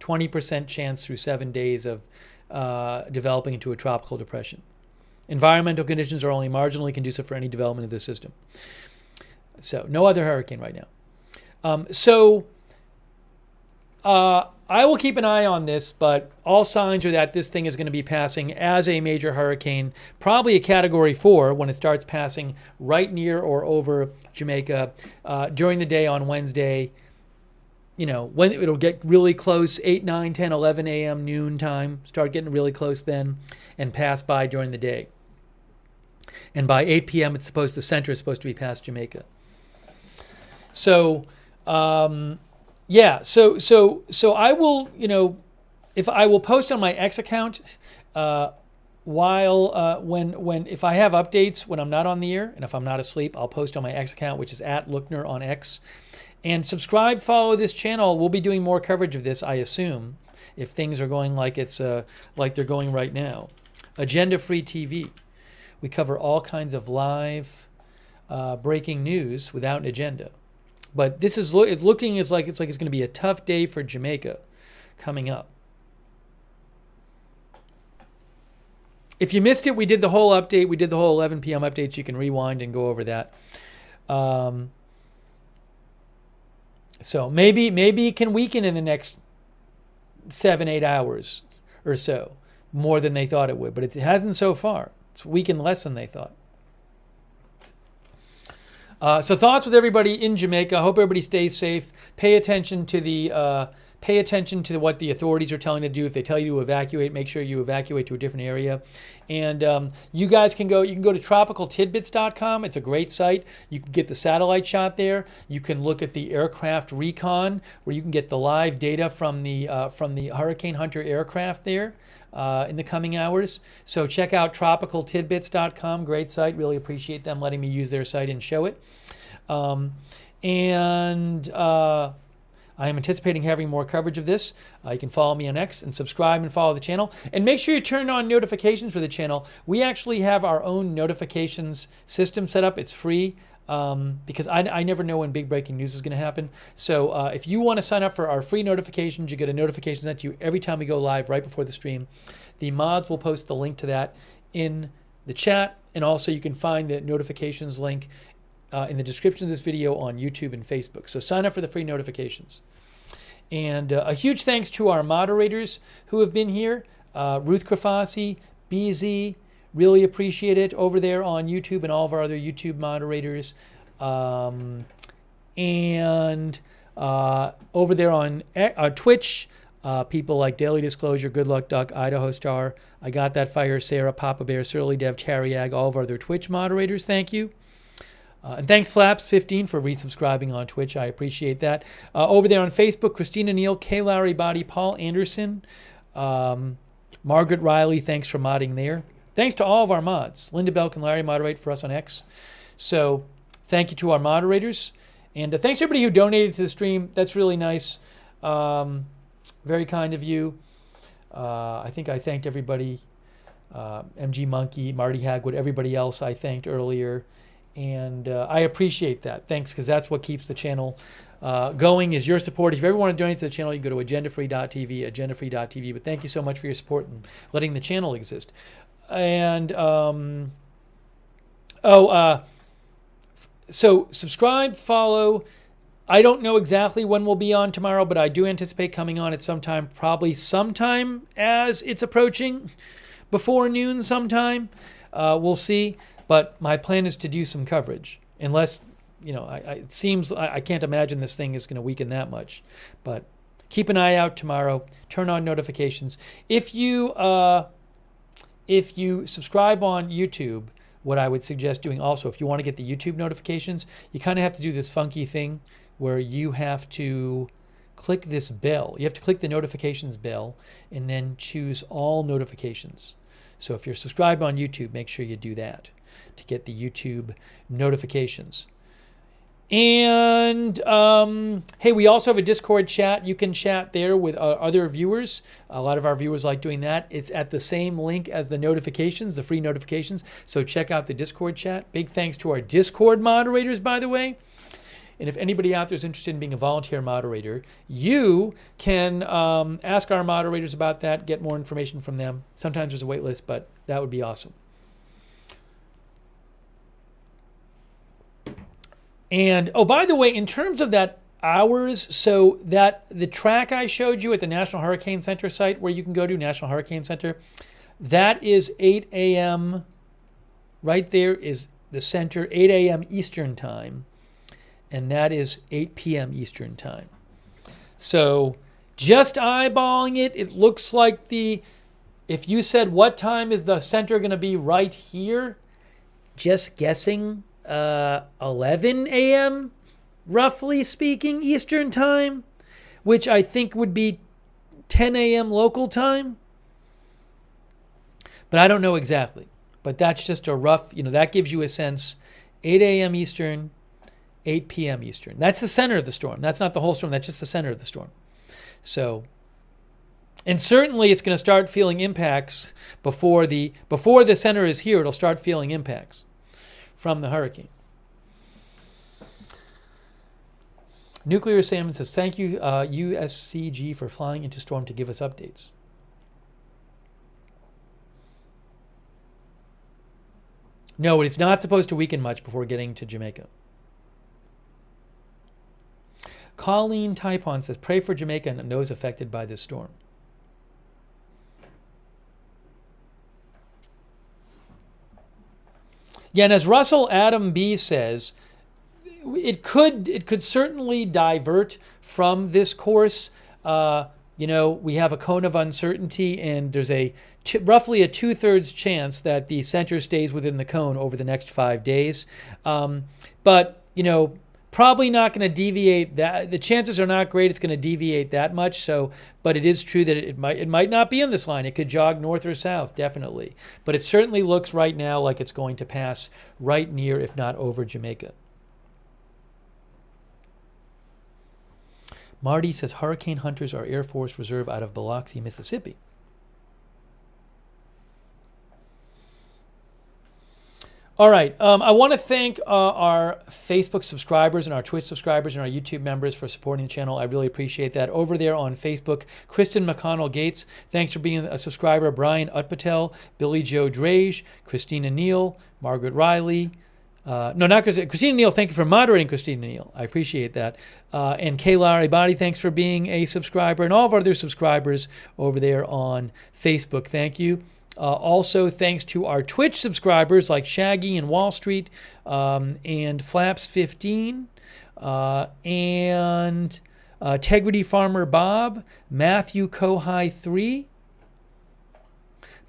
20% chance through 7 days of developing into a tropical depression. Environmental conditions are only marginally conducive for any development of this system. So no other hurricane right now. I will keep an eye on this, but all signs are that this thing is going to be passing as a major hurricane, probably a Category 4 when it starts passing right near or over Jamaica during the day on Wednesday. You know, when it'll get really close, 8, 9, 10, 11 a.m. noon time, start getting really close then, and pass by during the day. And by 8 p.m., the center is supposed to be past Jamaica. So, yeah, so I will, you know, if I will post on my X account if I have updates when I'm not on the air and if I'm not asleep, I'll post on my X account, which is @Lookner on X. And subscribe, follow this channel. We'll be doing more coverage of this, I assume, if things are going like like they're going right now. Agenda-free TV. We cover all kinds of live breaking news without an agenda. But this is it's looking as like it's going to be a tough day for Jamaica coming up. If you missed it, we did the whole update. We did the whole 11 p.m. updates. You can rewind and go over that. So maybe it can weaken in the next 7-8 hours or so, more than they thought it would. But it hasn't so far. It's weakened less than they thought. So thoughts with everybody in Jamaica. I hope everybody stays safe. Pay attention to what the authorities are telling you to do. If they tell you to evacuate, make sure you evacuate to a different area. And you guys can go. You can go to tropicaltidbits.com. It's a great site. You can get the satellite shot there. You can look at the aircraft recon, where you can get the live data from the Hurricane Hunter aircraft there in the coming hours. So check out tropicaltidbits.com. Great site. Really appreciate them letting me use their site and show it. I am anticipating having more coverage of this. You can follow me on X and subscribe and follow the channel. And make sure you turn on notifications for the channel. We actually have our own notifications system set up. It's free because I never know when big breaking news is going to happen. So if you want to sign up for our free notifications, you get a notification sent to you every time we go live right before the stream. The mods will post the link to that in the chat. And also you can find the notifications link in the description of this video on YouTube and Facebook. So sign up for the free notifications. And a huge thanks to our moderators who have been here. Ruth Krafasi, BZ, really appreciate it over there on YouTube, and all of our other YouTube moderators. And over there on Twitch, people like Daily Disclosure, Good Luck Duck, Idaho Star, I Got That Fire, Sarah, Papa Bear, Surly Dev, Tariag, all of our other Twitch moderators, thank you. And thanks, Flaps15, for resubscribing on Twitch. I appreciate that. Over there on Facebook, Christina Neal, K. Larry Body, Paul Anderson, Margaret Riley, thanks for modding there. Thanks to all of our mods. Linda Belk and Larry moderate for us on X. So thank you to our moderators. And thanks to everybody who donated to the stream. That's really nice. Very kind of you. I think I thanked everybody. MG Monkey, Marty Hagwood, everybody else I thanked earlier. And I appreciate that. Thanks, because that's what keeps the channel going, is your support. If you ever want to donate to the channel, you can go to agendafree.tv, agendafree.tv. But thank you so much for your support and letting the channel exist. And, so subscribe, follow. I don't know exactly when we'll be on tomorrow, but I do anticipate coming on at some time, probably sometime as it's approaching, before noon sometime. We'll see. But my plan is to do some coverage, unless, it seems I can't imagine this thing is going to weaken that much. But keep an eye out tomorrow. Turn on notifications. If you subscribe on YouTube, what I would suggest doing also, if you want to get the YouTube notifications, you kind of have to do this funky thing where you have to click this bell. You have to click the notifications bell and then choose all notifications. So if you're subscribed on YouTube, make sure you do that to get the YouTube notifications. And hey, we also have a Discord chat. You can chat there with other viewers. A lot of our viewers like doing that. It's at the same link as the notifications, the free notifications. So check out the Discord chat. Big thanks to our Discord moderators, by the way. And if anybody out there is interested in being a volunteer moderator, you can ask our moderators about that, get more information from them. Sometimes there's a wait list, but that would be awesome. And, oh, by the way, in terms of that hours, so that the track I showed you at the National Hurricane Center site, where you can go to National Hurricane Center, that is 8 a.m. Right there is the center, 8 a.m. Eastern time. And that is 8 p.m. Eastern time. So just eyeballing it, it looks like if you said what time is the center going to be right here, just guessing, 11 a.m., roughly speaking, Eastern time, which I think would be 10 a.m. local time. But I don't know exactly. But that's just a rough, that gives you a sense. 8 a.m. Eastern, 8 p.m. Eastern. That's the center of the storm. That's not the whole storm. That's just the center of the storm. So, and certainly it's going to start feeling impacts before the center is here. It'll start feeling impacts from the hurricane. Nuclear Salmon says, thank you, USCG, for flying into storm to give us updates. No, it's not supposed to weaken much before getting to Jamaica. Colleen Typon says, pray for Jamaica and those affected by this storm. Yeah, and as Russell Adam B says, it could certainly divert from this course. We have a cone of uncertainty, and there's roughly a 2/3 chance that the center stays within the cone over the next 5 days. But probably not going to deviate that. The chances are not great it's going to deviate that much. So, but it is true that it might not be in this line. It could jog north or south, definitely. But it certainly looks right now like it's going to pass right near, if not over, Jamaica. Marty says hurricane hunters are Air Force Reserve out of Biloxi, Mississippi. All right. I want to thank our Facebook subscribers and our Twitch subscribers and our YouTube members for supporting the channel. I really appreciate that. Over there on Facebook, Kristen McConnell Gates, thanks for being a subscriber. Brian Utpatel, Billy Joe Drage, Christina Neal, Margaret Riley. No, not Christina. Christina Neal, thank you for moderating, Christina Neal. I appreciate that. And Kayla Aribadi, thanks for being a subscriber. And all of our other subscribers over there on Facebook, thank you. Also, thanks to our Twitch subscribers like Shaggy and Wall Street and Flaps15 and Integrity Farmer Bob, Matthew Kohai 3.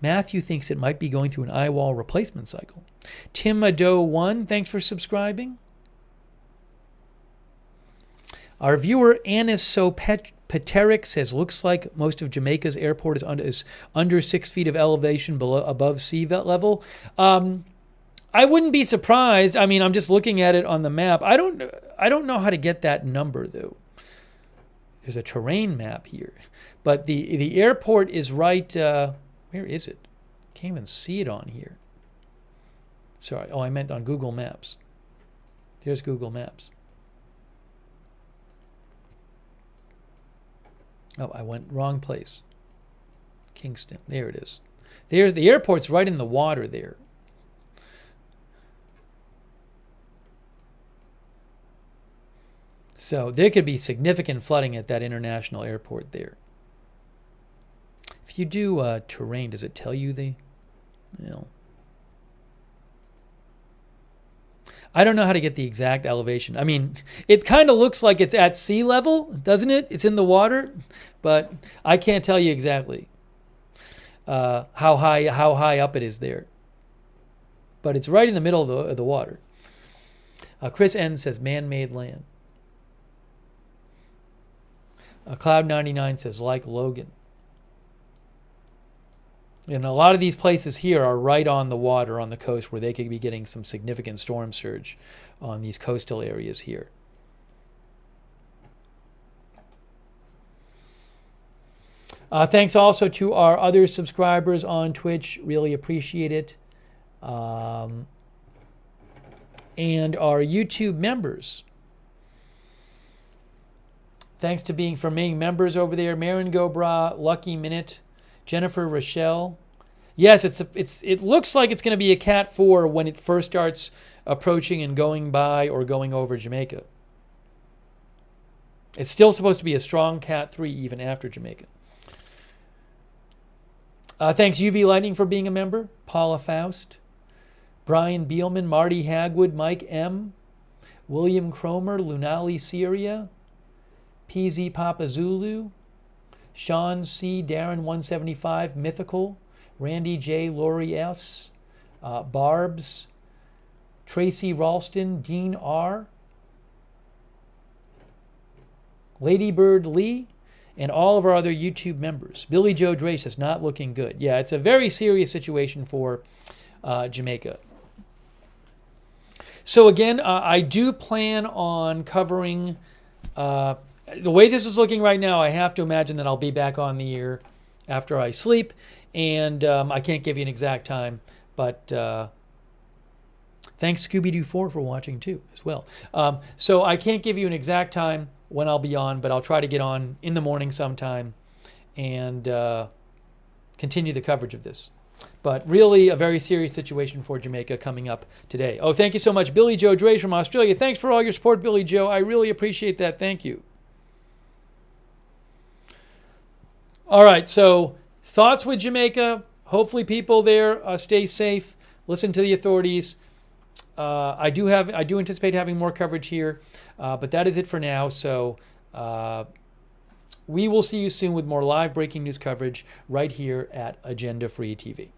Matthew thinks it might be going through an eye wall replacement cycle. Tim Ado 1, thanks for subscribing. Our viewer Anisopateric says, looks like most of Jamaica's airport is under 6 feet of elevation above sea level. I wouldn't be surprised. I mean, I'm just looking at it on the map. I don't know how to get that number though. There's a terrain map here, but the airport is right. Where is it? Can't even see it on here. Sorry. Oh, I meant on Google Maps. There's Google Maps. Oh, I went wrong place. Kingston. There it is. There's the airport's right in the water there. So there could be significant flooding at that international airport there. If you do terrain, does it tell you the... No. I don't know how to get the exact elevation. I mean, it kind of looks like it's at sea level, doesn't it? It's in the water, but I can't tell you exactly how high up it is there. But it's right in the middle of the water. Chris N says man-made land. Cloud99 says like Logan. And a lot of these places here are right on the water, on the coast, where they could be getting some significant storm surge on these coastal areas here. Thanks also to our other subscribers on Twitch. Really appreciate it. And our YouTube members. Thanks to being members over there. Marin Gobra, Lucky Minute, Jennifer Rochelle. Yes, it looks like it's going to be a Cat 4 when it first starts approaching and going by or going over Jamaica. It's still supposed to be a strong Cat 3 even after Jamaica. Thanks UV Lightning for being a member. Paula Faust, Brian Beelman, Marty Hagwood, Mike M, William Cromer, Lunali Syria, PZ Papa Zulu, Sean C, Darren 175, Mythical, Randy J, Lori S, Barbs, Tracy Ralston, Dean R, Ladybird Lee, and all of our other YouTube members. Billy Joe Drace is not looking good. Yeah, it's a very serious situation for Jamaica. So again, I do plan on covering... the way this is looking right now, I have to imagine that I'll be back on the air after I sleep, and I can't give you an exact time, but thanks Scooby-Doo 4 for watching too, as well. So I can't give you an exact time when I'll be on, but I'll try to get on in the morning sometime and continue the coverage of this. But really a very serious situation for Jamaica coming up today. Oh, thank you so much, Billy Joe Drace from Australia. Thanks for all your support, Billy Joe. I really appreciate that. Thank you. All right, so thoughts with Jamaica. Hopefully people there stay safe, listen to the authorities. I do anticipate having more coverage here, but that is it for now. So we will see you soon with more live breaking news coverage right here at Agenda Free TV.